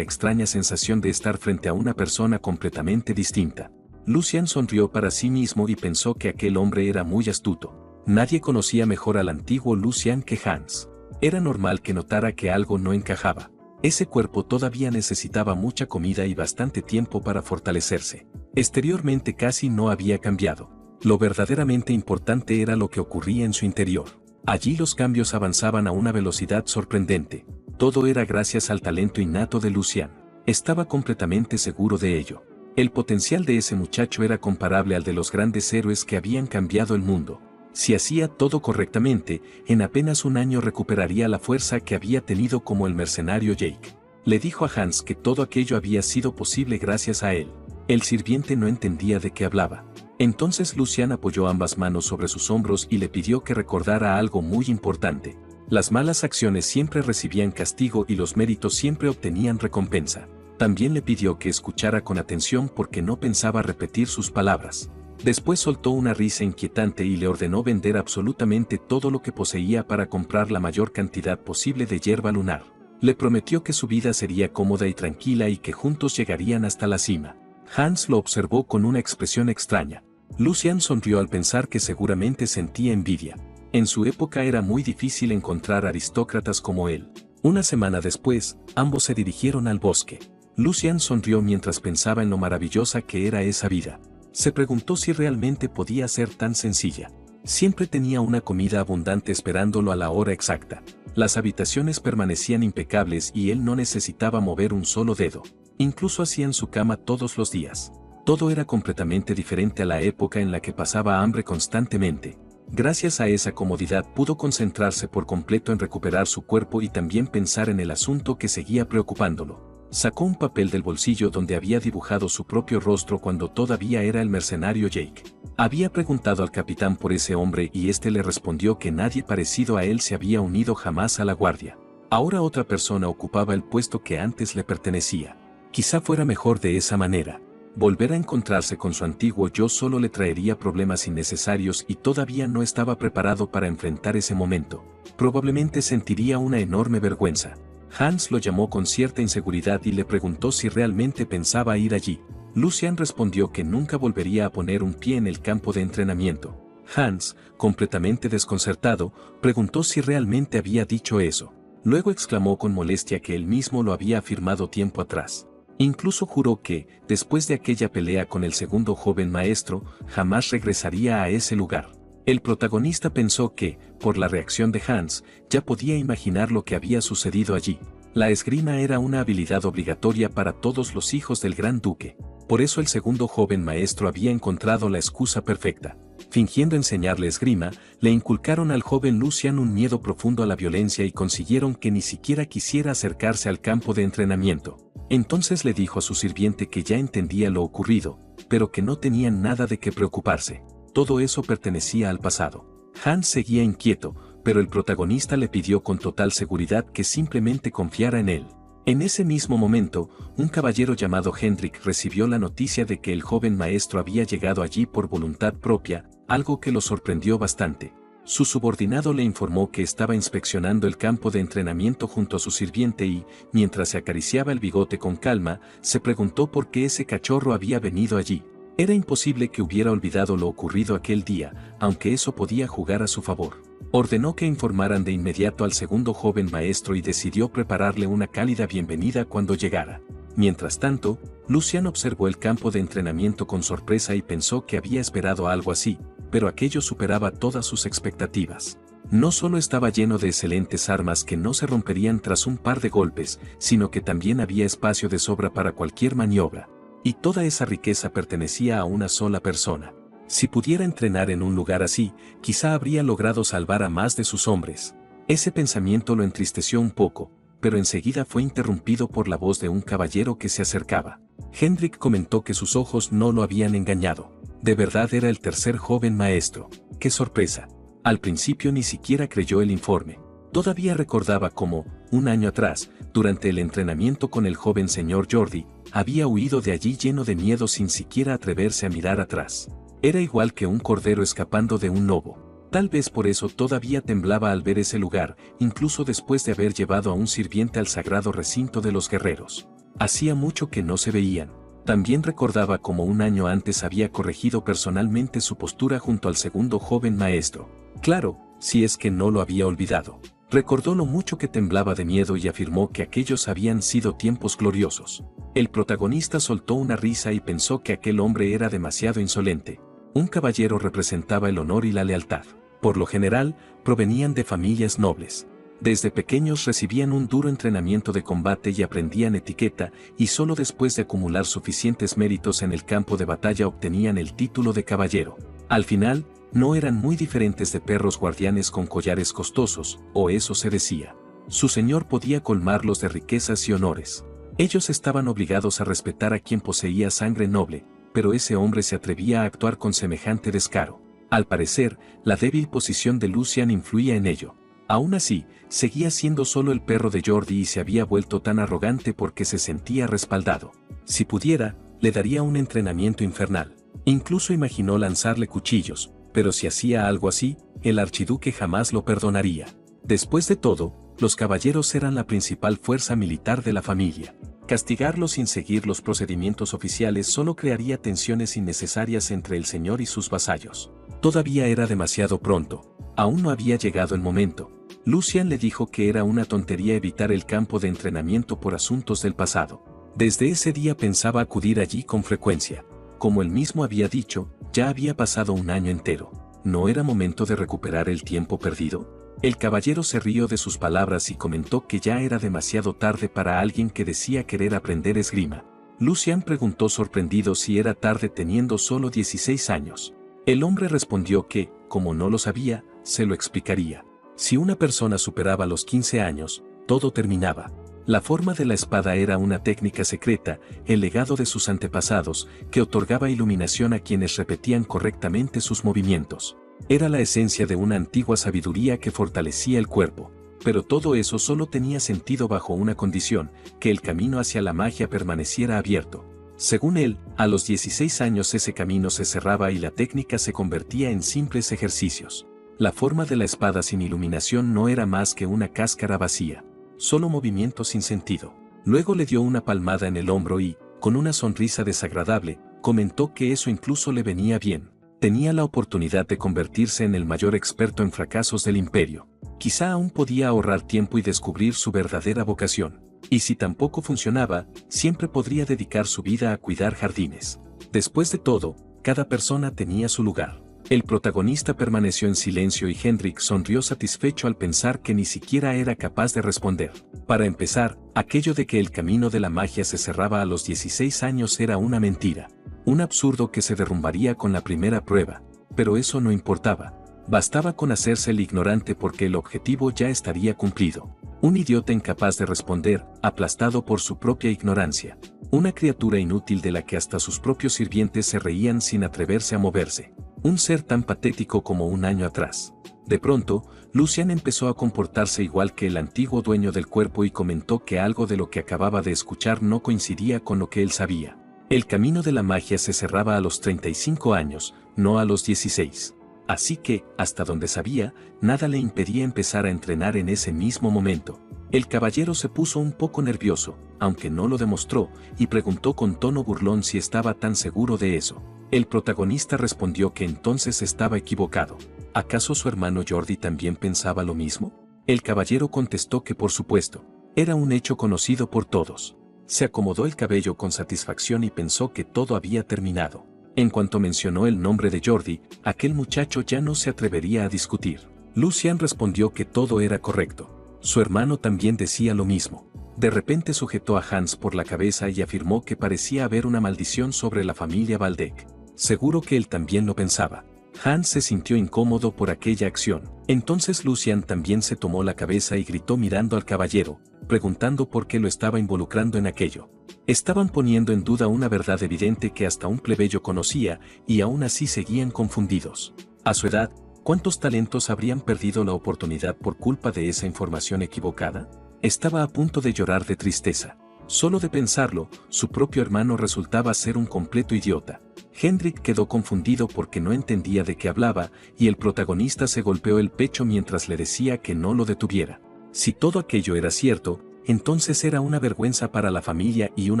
extraña sensación de estar frente a una persona completamente distinta. Lucian sonrió para sí mismo y pensó que aquel hombre era muy astuto. Nadie conocía mejor al antiguo Lucian que Hans. Era normal que notara que algo no encajaba. Ese cuerpo todavía necesitaba mucha comida y bastante tiempo para fortalecerse. Exteriormente casi no había cambiado. Lo verdaderamente importante era lo que ocurría en su interior. Allí los cambios avanzaban a una velocidad sorprendente. Todo era gracias al talento innato de Lucian. Estaba completamente seguro de ello. El potencial de ese muchacho era comparable al de los grandes héroes que habían cambiado el mundo. Si hacía todo correctamente, en apenas un año recuperaría la fuerza que había tenido como el mercenario Jake. Le dijo a Hans que todo aquello había sido posible gracias a él. El sirviente no entendía de qué hablaba. Entonces Lucian apoyó ambas manos sobre sus hombros y le pidió que recordara algo muy importante. Las malas acciones siempre recibían castigo y los méritos siempre obtenían recompensa. También le pidió que escuchara con atención porque no pensaba repetir sus palabras. Después soltó una risa inquietante y le ordenó vender absolutamente todo lo que poseía para comprar la mayor cantidad posible de hierba lunar. Le prometió que su vida sería cómoda y tranquila y que juntos llegarían hasta la cima. Hans lo observó con una expresión extraña. Lucian sonrió al pensar que seguramente sentía envidia. En su época era muy difícil encontrar aristócratas como él. Una semana después, ambos se dirigieron al bosque. Lucian sonrió mientras pensaba en lo maravillosa que era esa vida. Se preguntó si realmente podía ser tan sencilla. Siempre tenía una comida abundante esperándolo a la hora exacta. Las habitaciones permanecían impecables y él no necesitaba mover un solo dedo. Incluso hacían su cama todos los días. Todo era completamente diferente a la época en la que pasaba hambre constantemente. Gracias a esa comodidad pudo concentrarse por completo en recuperar su cuerpo y también pensar en el asunto que seguía preocupándolo. Sacó un papel del bolsillo donde había dibujado su propio rostro cuando todavía era el mercenario Jake. Había preguntado al capitán por ese hombre y este le respondió que nadie parecido a él se había unido jamás a la guardia. Ahora otra persona ocupaba el puesto que antes le pertenecía. Quizá fuera mejor de esa manera. Volver a encontrarse con su antiguo yo solo le traería problemas innecesarios y todavía no estaba preparado para enfrentar ese momento. Probablemente sentiría una enorme vergüenza. Hans lo llamó con cierta inseguridad y le preguntó si realmente pensaba ir allí. Lucian respondió que nunca volvería a poner un pie en el campo de entrenamiento. Hans, completamente desconcertado, preguntó si realmente había dicho eso. Luego exclamó con molestia que él mismo lo había afirmado tiempo atrás. Incluso juró que, después de aquella pelea con el segundo joven maestro, jamás regresaría a ese lugar. El protagonista pensó que, por la reacción de Hans, ya podía imaginar lo que había sucedido allí. La esgrima era una habilidad obligatoria para todos los hijos del gran duque. Por eso el segundo joven maestro había encontrado la excusa perfecta. Fingiendo enseñarle esgrima, le inculcaron al joven Lucian un miedo profundo a la violencia y consiguieron que ni siquiera quisiera acercarse al campo de entrenamiento. Entonces le dijo a su sirviente que ya entendía lo ocurrido, pero que no tenía nada de qué preocuparse. Todo eso pertenecía al pasado. Hans seguía inquieto, pero el protagonista le pidió con total seguridad que simplemente confiara en él. En ese mismo momento, un caballero llamado Hendrik recibió la noticia de que el joven maestro había llegado allí por voluntad propia, algo que lo sorprendió bastante. Su subordinado le informó que estaba inspeccionando el campo de entrenamiento junto a su sirviente y, mientras se acariciaba el bigote con calma, se preguntó por qué ese cachorro había venido allí. Era imposible que hubiera olvidado lo ocurrido aquel día, aunque eso podía jugar a su favor. Ordenó que informaran de inmediato al segundo joven maestro y decidió prepararle una cálida bienvenida cuando llegara. Mientras tanto, Lucian observó el campo de entrenamiento con sorpresa y pensó que había esperado algo así, pero aquello superaba todas sus expectativas. No solo estaba lleno de excelentes armas que no se romperían tras un par de golpes, sino que también había espacio de sobra para cualquier maniobra. Y toda esa riqueza pertenecía a una sola persona. Si pudiera entrenar en un lugar así, quizá habría logrado salvar a más de sus hombres. Ese pensamiento lo entristeció un poco, pero enseguida fue interrumpido por la voz de un caballero que se acercaba. Hendrik comentó que sus ojos no lo habían engañado. De verdad era el tercer joven maestro. ¡Qué sorpresa! Al principio ni siquiera creyó el informe. Todavía recordaba cómo, un año atrás, durante el entrenamiento con el joven señor Jordi, había huido de allí lleno de miedo sin siquiera atreverse a mirar atrás. Era igual que un cordero escapando de un lobo. Tal vez por eso todavía temblaba al ver ese lugar, incluso después de haber llevado a un sirviente al sagrado recinto de los guerreros. Hacía mucho que no se veían. También recordaba cómo un año antes había corregido personalmente su postura junto al segundo joven maestro. Claro, si es que no lo había olvidado. Recordó lo mucho que temblaba de miedo y afirmó que aquellos habían sido tiempos gloriosos. El protagonista soltó una risa y pensó que aquel hombre era demasiado insolente. Un caballero representaba el honor y la lealtad. Por lo general, provenían de familias nobles. Desde pequeños recibían un duro entrenamiento de combate y aprendían etiqueta, y solo después de acumular suficientes méritos en el campo de batalla obtenían el título de caballero. Al final, no eran muy diferentes de perros guardianes con collares costosos, o eso se decía. Su señor podía colmarlos de riquezas y honores. Ellos estaban obligados a respetar a quien poseía sangre noble, pero ese hombre se atrevía a actuar con semejante descaro. Al parecer, la débil posición de Lucian influía en ello. Aún así, seguía siendo solo el perro de Jordi y se había vuelto tan arrogante porque se sentía respaldado. Si pudiera, le daría un entrenamiento infernal. Incluso imaginó lanzarle cuchillos, pero si hacía algo así, el archiduque jamás lo perdonaría. Después de todo, los caballeros eran la principal fuerza militar de la familia. Castigarlos sin seguir los procedimientos oficiales solo crearía tensiones innecesarias entre el señor y sus vasallos. Todavía era demasiado pronto. Aún no había llegado el momento. Lucian le dijo que era una tontería evitar el campo de entrenamiento por asuntos del pasado. Desde ese día pensaba acudir allí con frecuencia. Como él mismo había dicho, ya había pasado un año entero. ¿No era momento de recuperar el tiempo perdido? El caballero se rió de sus palabras y comentó que ya era demasiado tarde para alguien que decía querer aprender esgrima. Lucian preguntó sorprendido si era tarde teniendo solo 16 años. El hombre respondió que, como no lo sabía, se lo explicaría. Si una persona superaba los 15 años, todo terminaba. La forma de la espada era una técnica secreta, el legado de sus antepasados, que otorgaba iluminación a quienes repetían correctamente sus movimientos. Era la esencia de una antigua sabiduría que fortalecía el cuerpo. Pero todo eso solo tenía sentido bajo una condición, que el camino hacia la magia permaneciera abierto. Según él, a los 16 años ese camino se cerraba y la técnica se convertía en simples ejercicios. La forma de la espada sin iluminación no era más que una cáscara vacía. Solo movimiento sin sentido. Luego le dio una palmada en el hombro y, con una sonrisa desagradable, comentó que eso incluso le venía bien. Tenía la oportunidad de convertirse en el mayor experto en fracasos del imperio. Quizá aún podía ahorrar tiempo y descubrir su verdadera vocación. Y si tampoco funcionaba, siempre podría dedicar su vida a cuidar jardines. Después de todo, cada persona tenía su lugar. El protagonista permaneció en silencio y Hendrik sonrió satisfecho al pensar que ni siquiera era capaz de responder. Para empezar, aquello de que el camino de la magia se cerraba a los 16 años era una mentira. Un absurdo que se derrumbaría con la primera prueba. Pero eso no importaba. Bastaba con hacerse el ignorante porque el objetivo ya estaría cumplido. Un idiota incapaz de responder, aplastado por su propia ignorancia. Una criatura inútil de la que hasta sus propios sirvientes se reían sin atreverse a moverse. Un ser tan patético como un año atrás. De pronto, Lucian empezó a comportarse igual que el antiguo dueño del cuerpo y comentó que algo de lo que acababa de escuchar no coincidía con lo que él sabía. El camino de la magia se cerraba a los 35 años, no a los 16. Así que, hasta donde sabía, nada le impedía empezar a entrenar en ese mismo momento. El caballero se puso un poco nervioso, aunque no lo demostró, y preguntó con tono burlón si estaba tan seguro de eso. El protagonista respondió que entonces estaba equivocado. ¿Acaso su hermano Jordi también pensaba lo mismo? El caballero contestó que por supuesto, era un hecho conocido por todos. Se acomodó el cabello con satisfacción y pensó que todo había terminado. En cuanto mencionó el nombre de Jordi, aquel muchacho ya no se atrevería a discutir. Lucian respondió que todo era correcto. Su hermano también decía lo mismo. De repente sujetó a Hans por la cabeza y afirmó que parecía haber una maldición sobre la familia Waldeck. Seguro que él también lo pensaba. Hans se sintió incómodo por aquella acción. Entonces Lucian también se tomó la cabeza y gritó mirando al caballero, preguntando por qué lo estaba involucrando en aquello. Estaban poniendo en duda una verdad evidente que hasta un plebeyo conocía, y aún así seguían confundidos. A su edad, ¿Cuántos talentos habrían perdido la oportunidad por culpa de esa información equivocada? Estaba a punto de llorar de tristeza. Solo de pensarlo, su propio hermano resultaba ser un completo idiota. Hendrik quedó confundido porque no entendía de qué hablaba, y el protagonista se golpeó el pecho mientras le decía que no lo detuviera. Si todo aquello era cierto, entonces era una vergüenza para la familia y un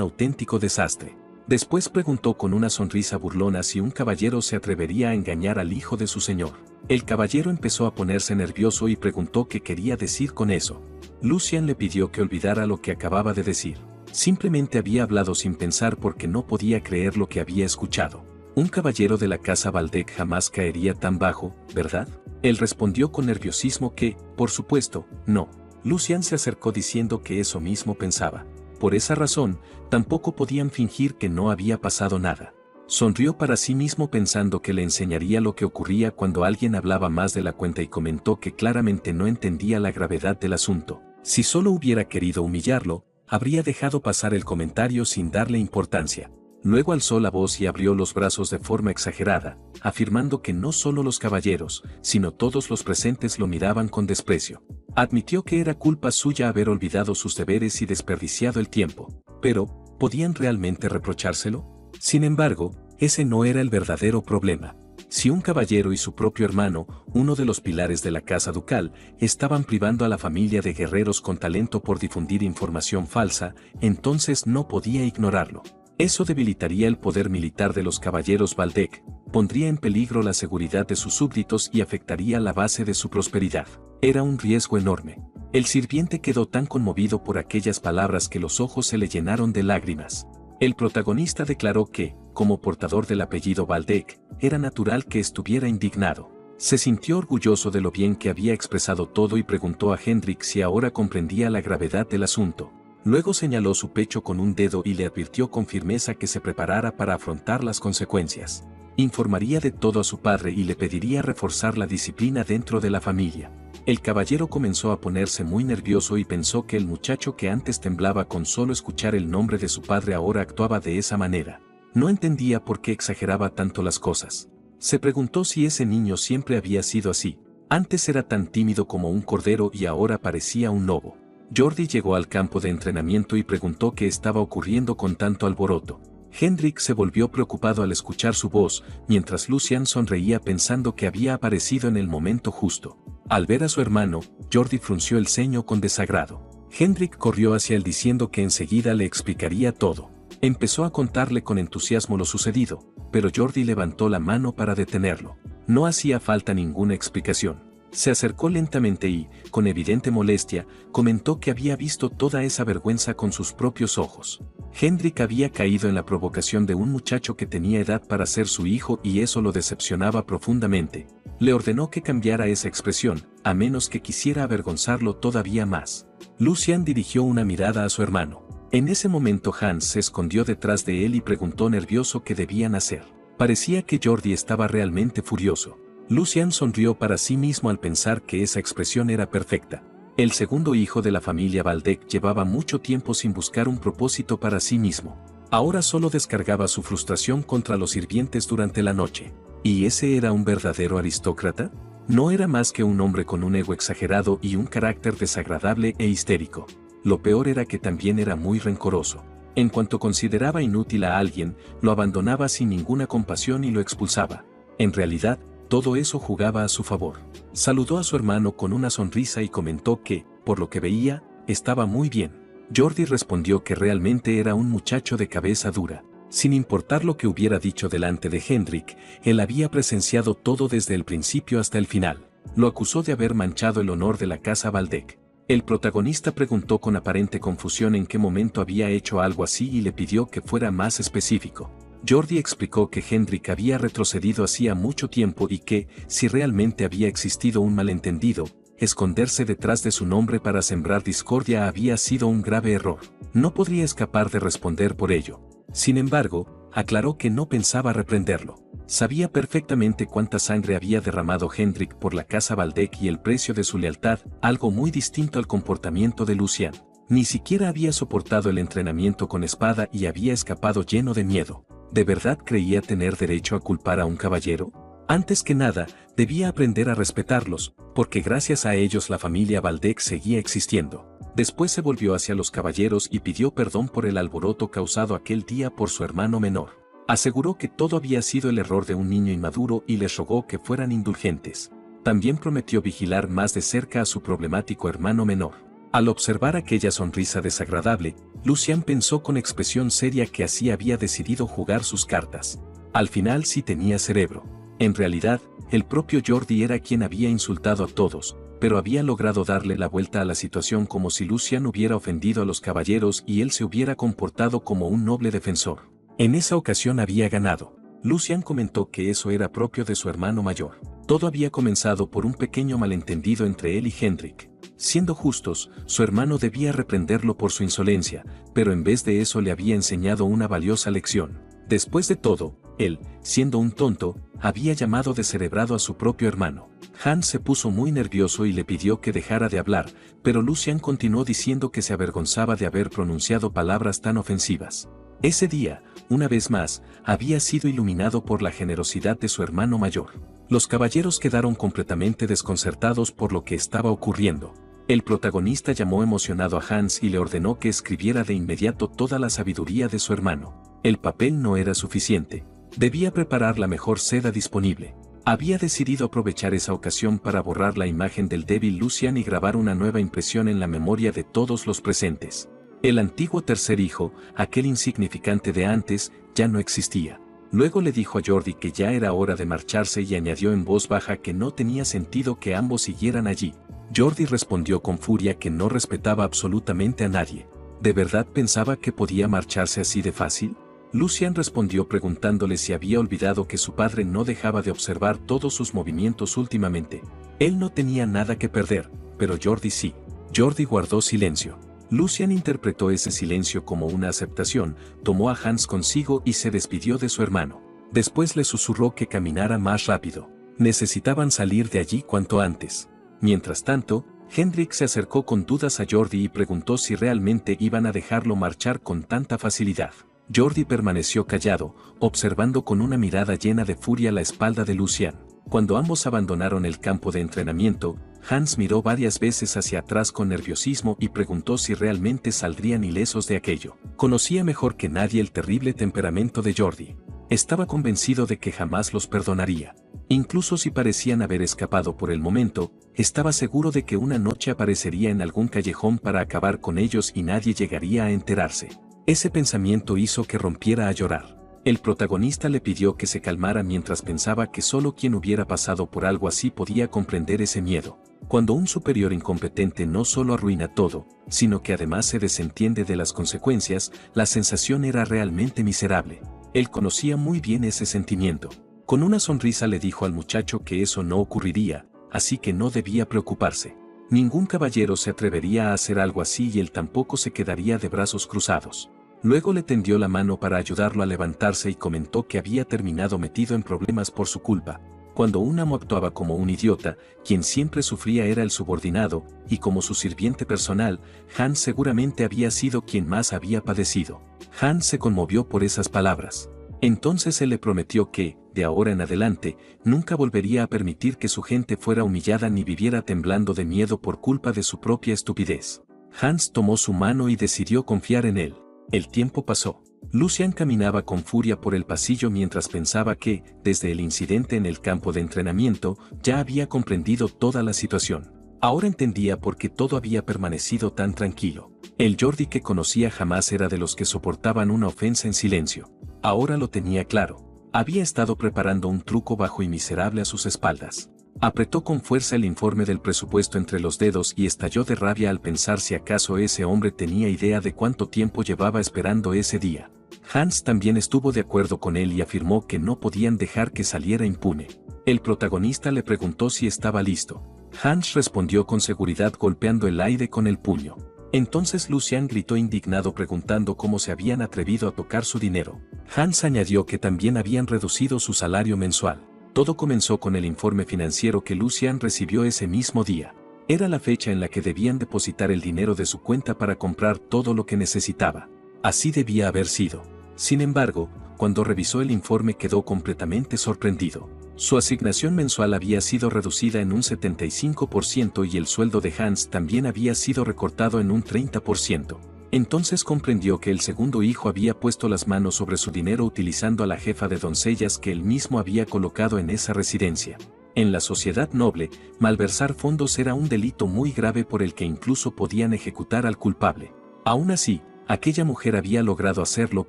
auténtico desastre. Después preguntó con una sonrisa burlona si un caballero se atrevería a engañar al hijo de su señor. El caballero empezó a ponerse nervioso y preguntó qué quería decir con eso. Lucian le pidió que olvidara lo que acababa de decir. Simplemente había hablado sin pensar porque no podía creer lo que había escuchado. Un caballero de la casa Valdec jamás caería tan bajo, ¿verdad? Él respondió con nerviosismo que, por supuesto, no. Lucian se acercó diciendo que eso mismo pensaba. Por esa razón, tampoco podían fingir que no había pasado nada. Sonrió para sí mismo pensando que le enseñaría lo que ocurría cuando alguien hablaba más de la cuenta y comentó que claramente no entendía la gravedad del asunto. Si solo hubiera querido humillarlo, habría dejado pasar el comentario sin darle importancia. Luego alzó la voz y abrió los brazos de forma exagerada, afirmando que no solo los caballeros, sino todos los presentes lo miraban con desprecio. Admitió que era culpa suya haber olvidado sus deberes y desperdiciado el tiempo, pero, ¿podían realmente reprochárselo? Sin embargo, ese no era el verdadero problema. Si un caballero y su propio hermano, uno de los pilares de la casa ducal, estaban privando a la familia de guerreros con talento por difundir información falsa, entonces no podía ignorarlo. Eso debilitaría el poder militar de los caballeros Valdec, pondría en peligro la seguridad de sus súbditos y afectaría la base de su prosperidad. Era un riesgo enorme. El sirviente quedó tan conmovido por aquellas palabras que los ojos se le llenaron de lágrimas. El protagonista declaró que, como portador del apellido Valdec, era natural que estuviera indignado. Se sintió orgulloso de lo bien que había expresado todo y preguntó a Hendrik si ahora comprendía la gravedad del asunto. Luego señaló su pecho con un dedo y le advirtió con firmeza que se preparara para afrontar las consecuencias. Informaría de todo a su padre y le pediría reforzar la disciplina dentro de la familia. El caballero comenzó a ponerse muy nervioso y pensó que el muchacho que antes temblaba con solo escuchar el nombre de su padre ahora actuaba de esa manera. No entendía por qué exageraba tanto las cosas. Se preguntó si ese niño siempre había sido así. Antes era tan tímido como un cordero y ahora parecía un lobo. Jordi llegó al campo de entrenamiento y preguntó qué estaba ocurriendo con tanto alboroto. Hendrik se volvió preocupado al escuchar su voz, mientras Lucian sonreía pensando que había aparecido en el momento justo. Al ver a su hermano, Jordi frunció el ceño con desagrado. Hendrik corrió hacia él diciendo que enseguida le explicaría todo. Empezó a contarle con entusiasmo lo sucedido, pero Jordi levantó la mano para detenerlo. No hacía falta ninguna explicación. Se acercó lentamente y, con evidente molestia, comentó que había visto toda esa vergüenza con sus propios ojos. Hendrik había caído en la provocación de un muchacho que tenía edad para ser su hijo y eso lo decepcionaba profundamente. Le ordenó que cambiara esa expresión, a menos que quisiera avergonzarlo todavía más. Lucian dirigió una mirada a su hermano. En ese momento Hans se escondió detrás de él y preguntó nervioso qué debían hacer. Parecía que Jordi estaba realmente furioso. Lucian sonrió para sí mismo al pensar que esa expresión era perfecta. El segundo hijo de la familia Valdec llevaba mucho tiempo sin buscar un propósito para sí mismo. Ahora solo descargaba su frustración contra los sirvientes durante la noche. ¿Y ese era un verdadero aristócrata? No era más que un hombre con un ego exagerado y un carácter desagradable e histérico. Lo peor era que también era muy rencoroso. En cuanto consideraba inútil a alguien, lo abandonaba sin ninguna compasión y lo expulsaba. En realidad, todo eso jugaba a su favor. Saludó a su hermano con una sonrisa y comentó que, por lo que veía, estaba muy bien. Jordi respondió que realmente era un muchacho de cabeza dura. Sin importar lo que hubiera dicho delante de Hendrik, él había presenciado todo desde el principio hasta el final. Lo acusó de haber manchado el honor de la casa Valdec. El protagonista preguntó con aparente confusión en qué momento había hecho algo así y le pidió que fuera más específico. Jordi explicó que Hendrik había retrocedido hacía mucho tiempo y que, si realmente había existido un malentendido, esconderse detrás de su nombre para sembrar discordia había sido un grave error. No podría escapar de responder por ello. Sin embargo, aclaró que no pensaba reprenderlo. Sabía perfectamente cuánta sangre había derramado Hendrik por la casa Valdec y el precio de su lealtad, algo muy distinto al comportamiento de Lucian. Ni siquiera había soportado el entrenamiento con espada y había escapado lleno de miedo. ¿De verdad creía tener derecho a culpar a un caballero? Antes que nada, debía aprender a respetarlos, porque gracias a ellos la familia Valdec seguía existiendo. Después se volvió hacia los caballeros y pidió perdón por el alboroto causado aquel día por su hermano menor. Aseguró que todo había sido el error de un niño inmaduro y les rogó que fueran indulgentes. También prometió vigilar más de cerca a su problemático hermano menor. Al observar aquella sonrisa desagradable, Lucien pensó con expresión seria que así había decidido jugar sus cartas. Al final sí tenía cerebro. En realidad, el propio Jordi era quien había insultado a todos, pero había logrado darle la vuelta a la situación como si Lucien hubiera ofendido a los caballeros y él se hubiera comportado como un noble defensor. En esa ocasión había ganado. Lucien comentó que eso era propio de su hermano mayor. Todo había comenzado por un pequeño malentendido entre él y Hendrik. Siendo justos, su hermano debía reprenderlo por su insolencia, pero en vez de eso le había enseñado una valiosa lección. Después de todo, él, siendo un tonto, había llamado descerebrado a su propio hermano. Hans se puso muy nervioso y le pidió que dejara de hablar, pero Lucien continuó diciendo que se avergonzaba de haber pronunciado palabras tan ofensivas. Ese día, una vez más, había sido iluminado por la generosidad de su hermano mayor. Los caballeros quedaron completamente desconcertados por lo que estaba ocurriendo. El protagonista llamó emocionado a Hans y le ordenó que escribiera de inmediato toda la sabiduría de su hermano. El papel no era suficiente. Debía preparar la mejor seda disponible. Había decidido aprovechar esa ocasión para borrar la imagen del débil Lucien y grabar una nueva impresión en la memoria de todos los presentes. El antiguo tercer hijo, aquel insignificante de antes, ya no existía. Luego le dijo a Jordi que ya era hora de marcharse y añadió en voz baja que no tenía sentido que ambos siguieran allí. Jordi respondió con furia que no respetaba absolutamente a nadie. ¿De verdad pensaba que podía marcharse así de fácil? Lucien respondió preguntándole si había olvidado que su padre no dejaba de observar todos sus movimientos últimamente. Él no tenía nada que perder, pero Jordi sí. Jordi guardó silencio. Lucien interpretó ese silencio como una aceptación, tomó a Hans consigo y se despidió de su hermano. Después le susurró que caminara más rápido. Necesitaban salir de allí cuanto antes. Mientras tanto, Hendrik se acercó con dudas a Jordi y preguntó si realmente iban a dejarlo marchar con tanta facilidad. Jordi permaneció callado, observando con una mirada llena de furia la espalda de Lucien. Cuando ambos abandonaron el campo de entrenamiento, Hans miró varias veces hacia atrás con nerviosismo y preguntó si realmente saldrían ilesos de aquello. Conocía mejor que nadie el terrible temperamento de Jordi. Estaba convencido de que jamás los perdonaría. Incluso si parecían haber escapado por el momento, estaba seguro de que una noche aparecería en algún callejón para acabar con ellos y nadie llegaría a enterarse. Ese pensamiento hizo que rompiera a llorar. El protagonista le pidió que se calmara mientras pensaba que solo quien hubiera pasado por algo así podía comprender ese miedo. Cuando un superior incompetente no solo arruina todo, sino que además se desentiende de las consecuencias, la sensación era realmente miserable. Él conocía muy bien ese sentimiento. Con una sonrisa le dijo al muchacho que eso no ocurriría, así que no debía preocuparse. Ningún caballero se atrevería a hacer algo así y él tampoco se quedaría de brazos cruzados. Luego le tendió la mano para ayudarlo a levantarse y comentó que había terminado metido en problemas por su culpa. Cuando un amo actuaba como un idiota, quien siempre sufría era el subordinado, y como su sirviente personal, Hans seguramente había sido quien más había padecido. Hans se conmovió por esas palabras. Entonces él le prometió que, de ahora en adelante, nunca volvería a permitir que su gente fuera humillada ni viviera temblando de miedo por culpa de su propia estupidez. Hans tomó su mano y decidió confiar en él. El tiempo pasó. Lucien caminaba con furia por el pasillo mientras pensaba que, desde el incidente en el campo de entrenamiento, ya había comprendido toda la situación. Ahora entendía por qué todo había permanecido tan tranquilo. El Jordi que conocía jamás era de los que soportaban una ofensa en silencio. Ahora lo tenía claro. Había estado preparando un truco bajo y miserable a sus espaldas. Apretó con fuerza el informe del presupuesto entre los dedos y estalló de rabia al pensar si acaso ese hombre tenía idea de cuánto tiempo llevaba esperando ese día. Hans también estuvo de acuerdo con él y afirmó que no podían dejar que saliera impune. El protagonista le preguntó si estaba listo. Hans respondió con seguridad golpeando el aire con el puño. Entonces Lucien gritó indignado preguntando cómo se habían atrevido a tocar su dinero. Hans añadió que también habían reducido su salario mensual. Todo comenzó con el informe financiero que Lucien recibió ese mismo día. Era la fecha en la que debían depositar el dinero de su cuenta para comprar todo lo que necesitaba. Así debía haber sido. Sin embargo, cuando revisó el informe quedó completamente sorprendido. Su asignación mensual había sido reducida en un 75% y el sueldo de Hans también había sido recortado en un 30%. Entonces comprendió que el segundo hijo había puesto las manos sobre su dinero utilizando a la jefa de doncellas que él mismo había colocado en esa residencia. En la sociedad noble, malversar fondos era un delito muy grave por el que incluso podían ejecutar al culpable. Aún así, aquella mujer había logrado hacerlo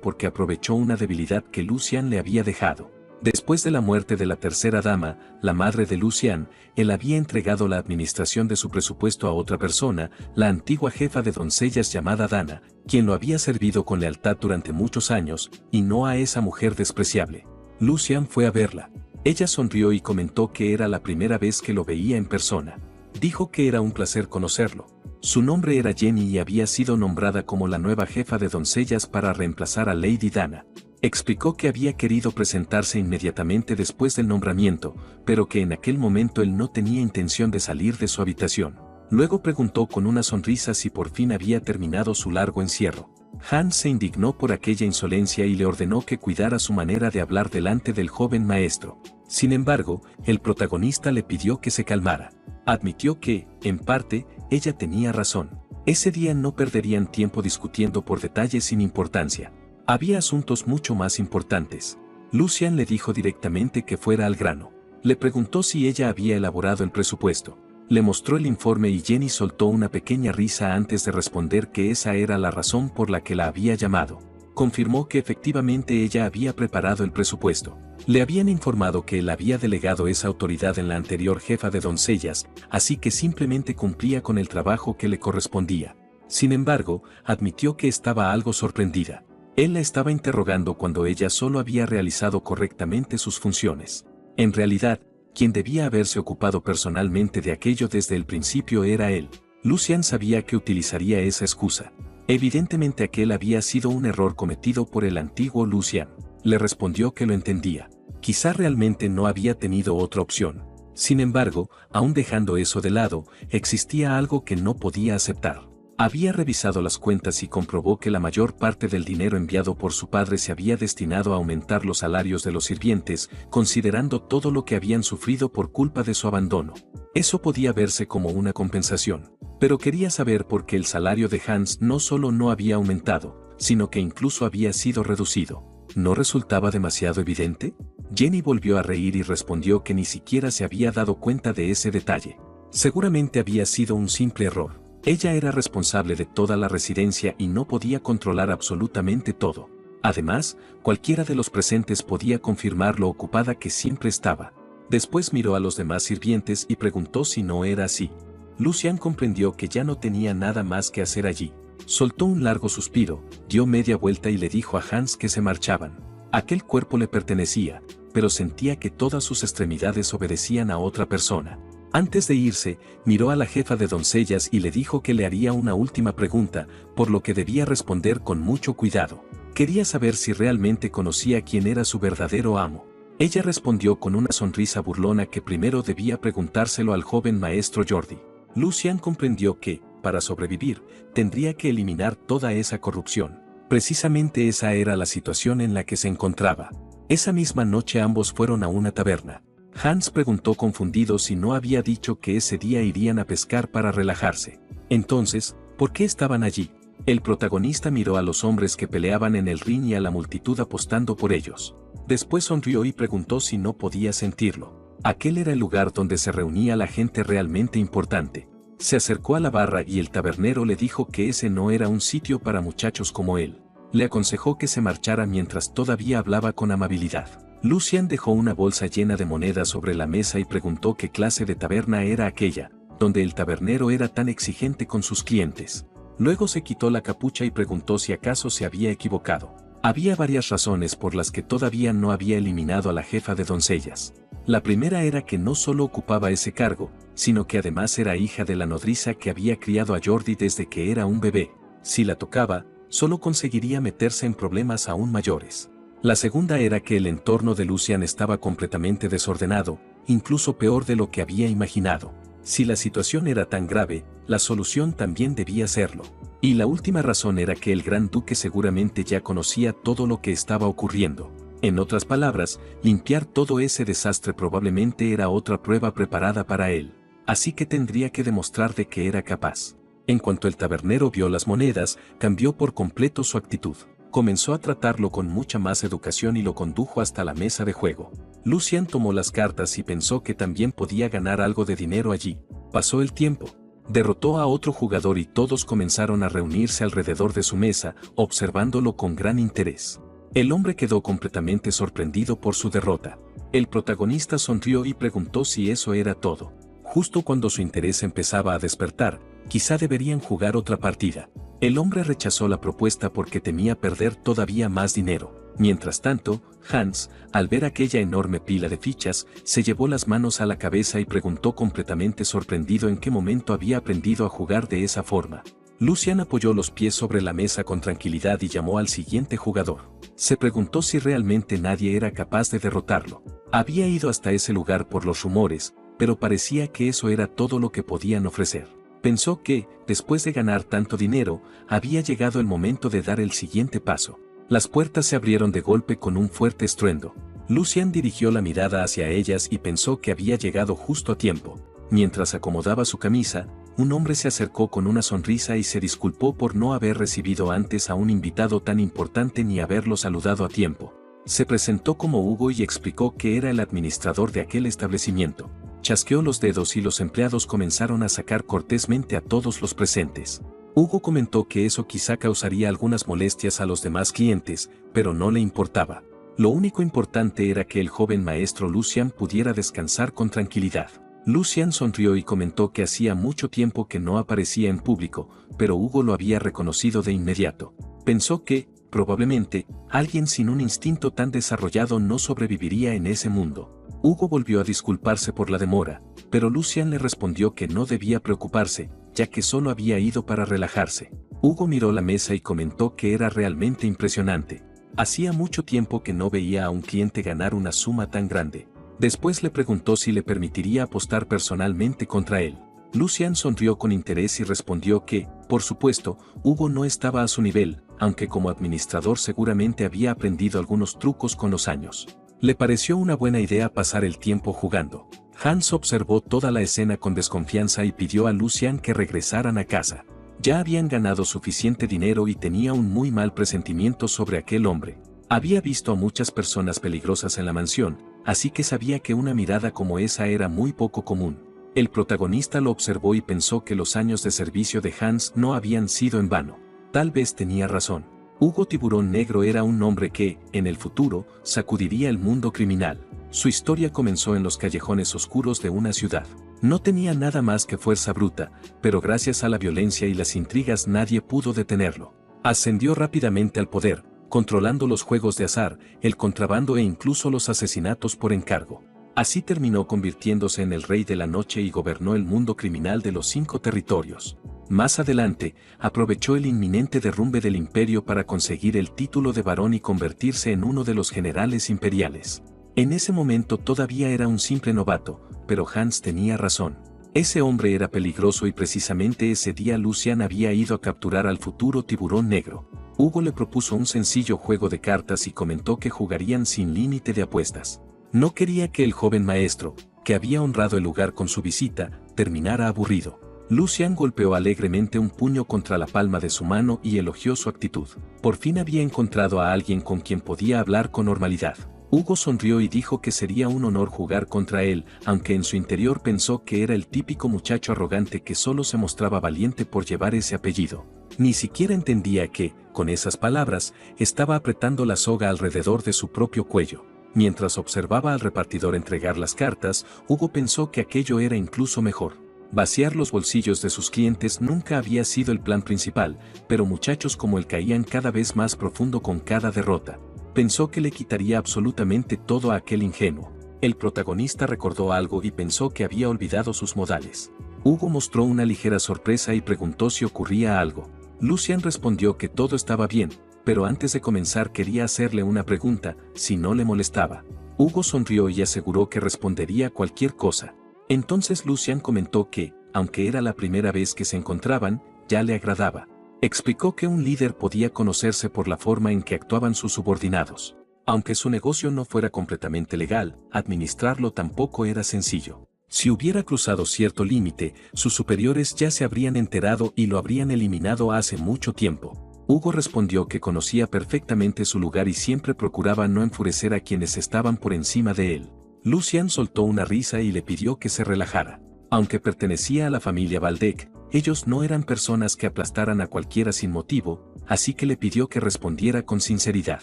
porque aprovechó una debilidad que Lucian le había dejado. Después de la muerte de la tercera dama, la madre de Lucian, él había entregado la administración de su presupuesto a otra persona, la antigua jefa de doncellas llamada Dana, quien lo había servido con lealtad durante muchos años, y no a esa mujer despreciable. Lucian fue a verla. Ella sonrió y comentó que era la primera vez que lo veía en persona. Dijo que era un placer conocerlo. Su nombre era Jenny y había sido nombrada como la nueva jefa de doncellas para reemplazar a Lady Dana. Explicó que había querido presentarse inmediatamente después del nombramiento, pero que en aquel momento él no tenía intención de salir de su habitación. Luego preguntó con una sonrisa si por fin había terminado su largo encierro. Hans se indignó por aquella insolencia y le ordenó que cuidara su manera de hablar delante del joven maestro. Sin embargo, el protagonista le pidió que se calmara. Admitió que, en parte, ella tenía razón. Ese día no perderían tiempo discutiendo por detalles sin importancia. Había asuntos mucho más importantes. Lucian le dijo directamente que fuera al grano. Le preguntó si ella había elaborado el presupuesto. Le mostró el informe y Jenny soltó una pequeña risa antes de responder que esa era la razón por la que la había llamado. Confirmó que efectivamente ella había preparado el presupuesto. Le habían informado que él había delegado esa autoridad en la anterior jefa de doncellas, así que simplemente cumplía con el trabajo que le correspondía. Sin embargo, admitió que estaba algo sorprendida. Él la estaba interrogando cuando ella solo había realizado correctamente sus funciones. En realidad, quien debía haberse ocupado personalmente de aquello desde el principio era él. Lucian sabía que utilizaría esa excusa. Evidentemente aquel había sido un error cometido por el antiguo Lucian. Le respondió que lo entendía. Quizá realmente no había tenido otra opción. Sin embargo, aún dejando eso de lado, existía algo que no podía aceptar. Había revisado las cuentas y comprobó que la mayor parte del dinero enviado por su padre se había destinado a aumentar los salarios de los sirvientes, considerando todo lo que habían sufrido por culpa de su abandono. Eso podía verse como una compensación, pero quería saber por qué el salario de Hans no solo no había aumentado, sino que incluso había sido reducido. ¿No resultaba demasiado evidente? Jenny volvió a reír y respondió que ni siquiera se había dado cuenta de ese detalle. Seguramente había sido un simple error. Ella era responsable de toda la residencia y no podía controlar absolutamente todo. Además, cualquiera de los presentes podía confirmar lo ocupada que siempre estaba. Después miró a los demás sirvientes y preguntó si no era así. Lucian comprendió que ya no tenía nada más que hacer allí. Soltó un largo suspiro, dio media vuelta y le dijo a Hans que se marchaban. Aquel cuerpo le pertenecía, pero sentía que todas sus extremidades obedecían a otra persona. Antes de irse, miró a la jefa de doncellas y le dijo que le haría una última pregunta, por lo que debía responder con mucho cuidado. Quería saber si realmente conocía quién era su verdadero amo. Ella respondió con una sonrisa burlona que primero debía preguntárselo al joven maestro Jordi. Lucian comprendió que, para sobrevivir, tendría que eliminar toda esa corrupción. Precisamente esa era la situación en la que se encontraba. Esa misma noche ambos fueron a una taberna. Hans preguntó confundido si no había dicho que ese día irían a pescar para relajarse. Entonces, ¿por qué estaban allí? El protagonista miró a los hombres que peleaban en el ring y a la multitud apostando por ellos. Después sonrió y preguntó si no podía sentirlo. Aquel era el lugar donde se reunía la gente realmente importante. Se acercó a la barra y el tabernero le dijo que ese no era un sitio para muchachos como él. Le aconsejó que se marchara mientras todavía hablaba con amabilidad. Lucian dejó una bolsa llena de monedas sobre la mesa y preguntó qué clase de taberna era aquella, donde el tabernero era tan exigente con sus clientes. Luego se quitó la capucha y preguntó si acaso se había equivocado. Había varias razones por las que todavía no había eliminado a la jefa de doncellas. La primera era que no solo ocupaba ese cargo, sino que además era hija de la nodriza que había criado a Jordi desde que era un bebé. Si la tocaba, solo conseguiría meterse en problemas aún mayores. La segunda era que el entorno de Lucian estaba completamente desordenado, incluso peor de lo que había imaginado. Si la situación era tan grave, la solución también debía serlo. Y la última razón era que el gran duque seguramente ya conocía todo lo que estaba ocurriendo. En otras palabras, limpiar todo ese desastre probablemente era otra prueba preparada para él. Así que tendría que demostrar de que era capaz. En cuanto el tabernero vio las monedas, cambió por completo su actitud. Comenzó a tratarlo con mucha más educación y lo condujo hasta la mesa de juego. Lucian tomó las cartas y pensó que también podía ganar algo de dinero allí. Pasó el tiempo. Derrotó a otro jugador y todos comenzaron a reunirse alrededor de su mesa, observándolo con gran interés. El hombre quedó completamente sorprendido por su derrota. El protagonista sonrió y preguntó si eso era todo. Justo cuando su interés empezaba a despertar, quizá deberían jugar otra partida. El hombre rechazó la propuesta porque temía perder todavía más dinero. Mientras tanto, Hans, al ver aquella enorme pila de fichas, se llevó las manos a la cabeza y preguntó completamente sorprendido en qué momento había aprendido a jugar de esa forma. Lucian apoyó los pies sobre la mesa con tranquilidad y llamó al siguiente jugador. Se preguntó si realmente nadie era capaz de derrotarlo. Había ido hasta ese lugar por los rumores, pero parecía que eso era todo lo que podían ofrecer. Pensó que, después de ganar tanto dinero, había llegado el momento de dar el siguiente paso. Las puertas se abrieron de golpe con un fuerte estruendo. Lucian dirigió la mirada hacia ellas y pensó que había llegado justo a tiempo. Mientras acomodaba su camisa, un hombre se acercó con una sonrisa y se disculpó por no haber recibido antes a un invitado tan importante ni haberlo saludado a tiempo. Se presentó como Hugo y explicó que era el administrador de aquel establecimiento. Chasqueó los dedos y los empleados comenzaron a sacar cortésmente a todos los presentes. Hugo comentó que eso quizá causaría algunas molestias a los demás clientes, pero no le importaba. Lo único importante era que el joven maestro Lucian pudiera descansar con tranquilidad. Lucian sonrió y comentó que hacía mucho tiempo que no aparecía en público, pero Hugo lo había reconocido de inmediato. Pensó que, probablemente, alguien sin un instinto tan desarrollado no sobreviviría en ese mundo. Hugo volvió a disculparse por la demora, pero Lucian le respondió que no debía preocuparse, ya que solo había ido para relajarse. Hugo miró la mesa y comentó que era realmente impresionante. Hacía mucho tiempo que no veía a un cliente ganar una suma tan grande. Después le preguntó si le permitiría apostar personalmente contra él. Lucian sonrió con interés y respondió que, por supuesto, Hugo no estaba a su nivel, aunque como administrador seguramente había aprendido algunos trucos con los años. Le pareció una buena idea pasar el tiempo jugando. Hans observó toda la escena con desconfianza y pidió a Lucian que regresaran a casa. Ya habían ganado suficiente dinero y tenía un muy mal presentimiento sobre aquel hombre. Había visto a muchas personas peligrosas en la mansión, así que sabía que una mirada como esa era muy poco común. El protagonista lo observó y pensó que los años de servicio de Hans no habían sido en vano. Tal vez tenía razón. Hugo Tiburón Negro era un hombre que, en el futuro, sacudiría el mundo criminal. Su historia comenzó en los callejones oscuros de una ciudad. No tenía nada más que fuerza bruta, pero gracias a la violencia y las intrigas nadie pudo detenerlo. Ascendió rápidamente al poder, controlando los juegos de azar, el contrabando e incluso los asesinatos por encargo. Así terminó convirtiéndose en el rey de la noche y gobernó el mundo criminal de los 5 territorios. Más adelante, aprovechó el inminente derrumbe del imperio para conseguir el título de barón y convertirse en uno de los generales imperiales. En ese momento todavía era un simple novato, pero Hans tenía razón. Ese hombre era peligroso y precisamente ese día Lucian había ido a capturar al futuro tiburón negro. Hugo le propuso un sencillo juego de cartas y comentó que jugarían sin límite de apuestas. No quería que el joven maestro, que había honrado el lugar con su visita, terminara aburrido. Lucian golpeó alegremente un puño contra la palma de su mano y elogió su actitud. Por fin había encontrado a alguien con quien podía hablar con normalidad. Hugo sonrió y dijo que sería un honor jugar contra él, aunque en su interior pensó que era el típico muchacho arrogante que solo se mostraba valiente por llevar ese apellido. Ni siquiera entendía que, con esas palabras, estaba apretando la soga alrededor de su propio cuello. Mientras observaba al repartidor entregar las cartas, Hugo pensó que aquello era incluso mejor. Vaciar los bolsillos de sus clientes nunca había sido el plan principal, pero muchachos como él caían cada vez más profundo con cada derrota. Pensó que le quitaría absolutamente todo a aquel ingenuo. El protagonista recordó algo y pensó que había olvidado sus modales. Hugo mostró una ligera sorpresa y preguntó si ocurría algo. Lucian respondió que todo estaba bien, pero antes de comenzar quería hacerle una pregunta, si no le molestaba. Hugo sonrió y aseguró que respondería cualquier cosa. Entonces Lucian comentó que, aunque era la primera vez que se encontraban, ya le agradaba. Explicó que un líder podía conocerse por la forma en que actuaban sus subordinados. Aunque su negocio no fuera completamente legal, administrarlo tampoco era sencillo. Si hubiera cruzado cierto límite, sus superiores ya se habrían enterado y lo habrían eliminado hace mucho tiempo. Hugo respondió que conocía perfectamente su lugar y siempre procuraba no enfurecer a quienes estaban por encima de él. Lucian soltó una risa y le pidió que se relajara. Aunque pertenecía a la familia Valdec, ellos no eran personas que aplastaran a cualquiera sin motivo, así que le pidió que respondiera con sinceridad.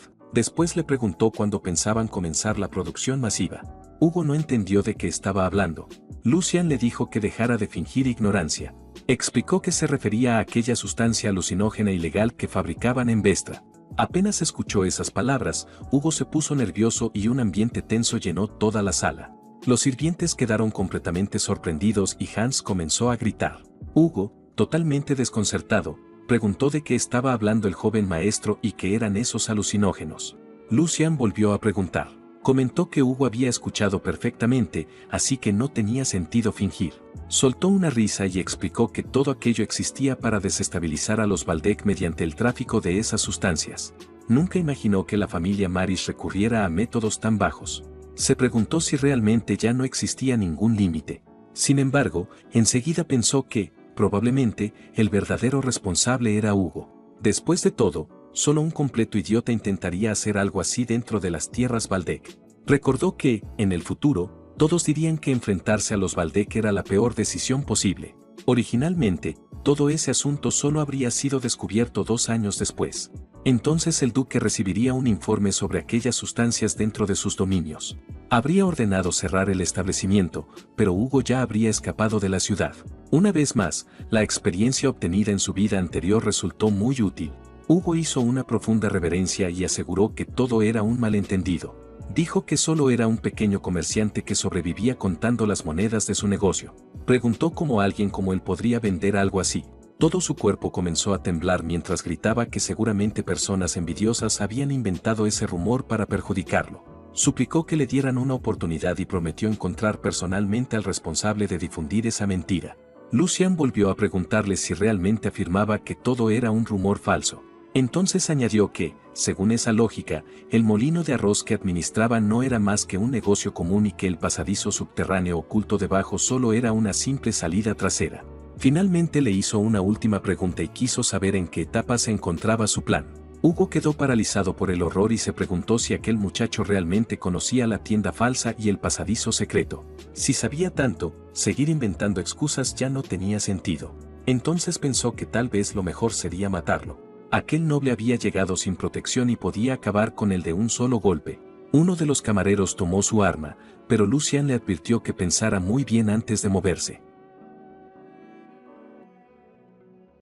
Después le preguntó cuándo pensaban comenzar la producción masiva. Hugo no entendió de qué estaba hablando. Lucian le dijo que dejara de fingir ignorancia. Explicó que se refería a aquella sustancia alucinógena ilegal que fabricaban en Vestra. Apenas escuchó esas palabras, Hugo se puso nervioso y un ambiente tenso llenó toda la sala. Los sirvientes quedaron completamente sorprendidos y Hans comenzó a gritar. Hugo, totalmente desconcertado, preguntó de qué estaba hablando el joven maestro y qué eran esos alucinógenos. Lucian volvió a preguntar. Comentó que Hugo había escuchado perfectamente, así que no tenía sentido fingir. Soltó una risa y explicó que todo aquello existía para desestabilizar a los Valdec mediante el tráfico de esas sustancias. Nunca imaginó que la familia Marish recurriera a métodos tan bajos. Se preguntó si realmente ya no existía ningún límite. Sin embargo, enseguida pensó que, probablemente, el verdadero responsable era Hugo. Después de todo, solo un completo idiota intentaría hacer algo así dentro de las tierras Valdec. Recordó que, en el futuro, todos dirían que enfrentarse a los Valdec era la peor decisión posible. Originalmente, todo ese asunto solo habría sido descubierto 2 años después. Entonces el duque recibiría un informe sobre aquellas sustancias dentro de sus dominios. Habría ordenado cerrar el establecimiento, pero Hugo ya habría escapado de la ciudad. Una vez más, la experiencia obtenida en su vida anterior resultó muy útil. Hugo hizo una profunda reverencia y aseguró que todo era un malentendido. Dijo que solo era un pequeño comerciante que sobrevivía contando las monedas de su negocio. Preguntó cómo alguien como él podría vender algo así. Todo su cuerpo comenzó a temblar mientras gritaba que seguramente personas envidiosas habían inventado ese rumor para perjudicarlo. Suplicó que le dieran una oportunidad y prometió encontrar personalmente al responsable de difundir esa mentira. Lucian volvió a preguntarle si realmente afirmaba que todo era un rumor falso. Entonces añadió que, según esa lógica, el molino de arroz que administraba no era más que un negocio común y que el pasadizo subterráneo oculto debajo solo era una simple salida trasera. Finalmente le hizo una última pregunta y quiso saber en qué etapa se encontraba su plan. Hugo quedó paralizado por el horror y se preguntó si aquel muchacho realmente conocía la tienda falsa y el pasadizo secreto. Si sabía tanto, seguir inventando excusas ya no tenía sentido. Entonces pensó que tal vez lo mejor sería matarlo. Aquel noble había llegado sin protección y podía acabar con él de un solo golpe. Uno de los camareros tomó su arma, pero Lucian le advirtió que pensara muy bien antes de moverse.